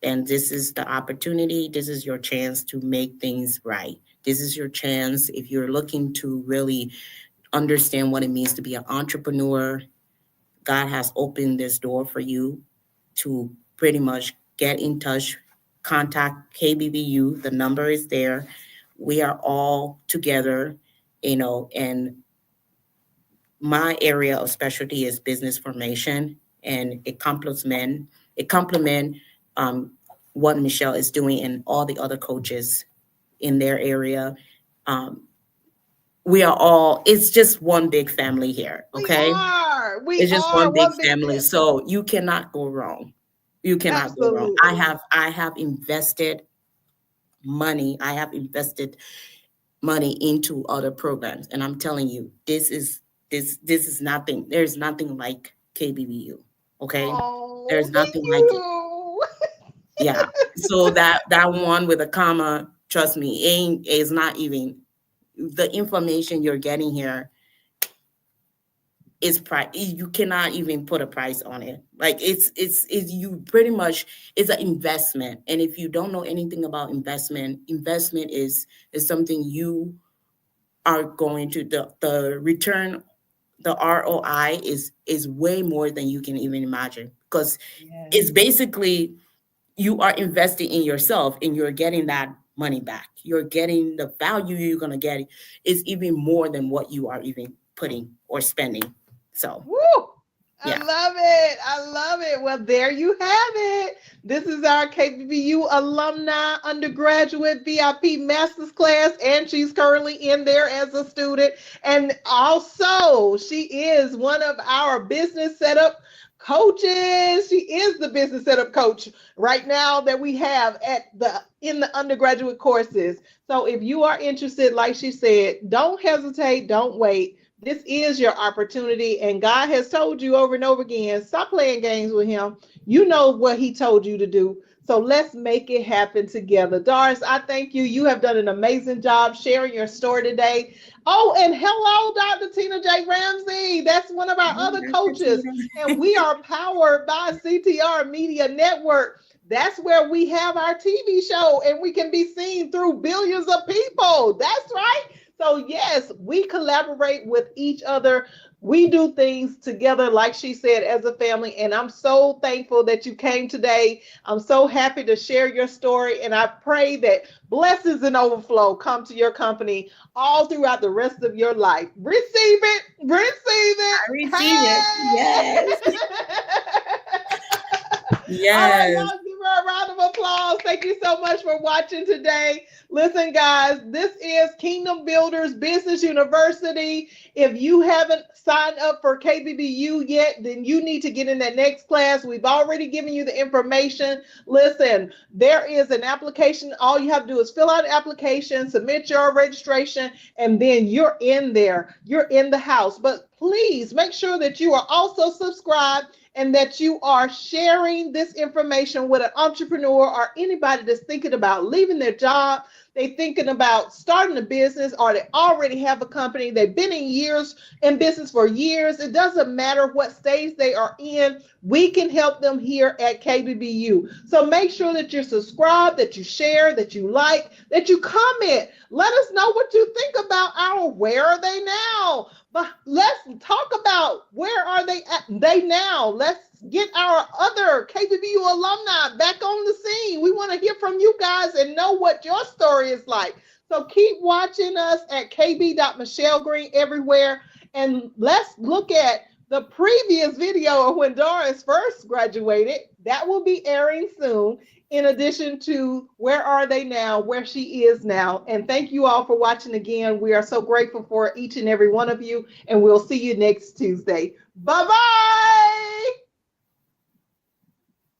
then this is the opportunity. This is your chance to make things right. This is your chance if you're looking to really understand what it means to be an entrepreneur. God has opened this door for you to pretty much get in touch, contact KBBU. The number is there. We are all together, and my area of specialty is business formation, and it complement um, what Michelle is doing and all the other coaches in their area. Um, we are all, it's just one big family here, We okay? are. We It's just one are big one big family. family. So you cannot go wrong. You cannot go wrong. I Absolutely. have I have invested money. I have invested money into other programs. And I'm telling you, this is nothing. There's nothing like KBBU. Okay? Oh, There's thank nothing like it. you. Yeah. So that one with a comma, trust me, ain't is not even the information you're getting here is price. You cannot even put a price on it. Like it's you pretty much, it's an investment. And if you don't know anything about investment is something you are going to, the return, the ROI is way more than you can even imagine, because Yes. it's basically you are investing in yourself and you're getting that money back. You're getting the value you're going to get is even more than what you are even putting or spending. So, Woo! I yeah. love it. I love it. Well, there you have it. This is our KBBU alumni undergraduate VIP master's class, and she's currently in there as a student. And also, she is one of our business setup coaches. She is the business setup coach right now that we have at the in the undergraduate courses. So if you are interested, like she said, don't hesitate, don't wait. This is your opportunity, and God has told you over and over again, stop playing games with him. You know what he told you to do. So let's make it happen together. Doris, I thank you. You have done an amazing job sharing your story today. Oh, and hello, Dr. Tina J. Ramsey. That's one of our Hey, other Dr. coaches. Tina. And we are powered by CTR Media Network. That's where we have our TV show, and we can be seen through billions of people. That's right. So, yes, we collaborate with each other. We do things together, like she said, as a family. And I'm so thankful that you came today. I'm so happy to share your story. And I pray that blessings and overflow come to your company all throughout the rest of your life. Receive it. Receive it. I receive it. Hey. Yes. All right, Yes. y'all, give her a round of applause. Thank you so much for watching today. Listen, guys, this is Kingdom Builders Business University. If you haven't signed up for KBBU yet, then you need to get in that next class. We've already given you the information. Listen, there is an application. All you have to do is fill out an application, submit your registration, and then you're in there. You're in the house. But please make sure that you are also subscribed and that you are sharing this information with an entrepreneur or anybody that's thinking about leaving their job. They thinking about starting a business, or they already have a company. They've been in business for years. It doesn't matter what stage they are in. We can help them here at KBBU. So make sure that you're subscribed, that you share, that you like, that you comment. Let us know what you think about our Where Are They Now? But let's talk about where are they now. Let's get our other KBBU alumni back on the scene. We want to hear from you guys and know what your story is like. So keep watching us at KB.Michelle Green everywhere. And let's look at the previous video of when Doris first graduated. That will be airing soon, in addition to Where Are They Now, where she is now. And thank you all for watching again. We are so grateful for each and every one of you, and we'll see you next Tuesday. Bye bye.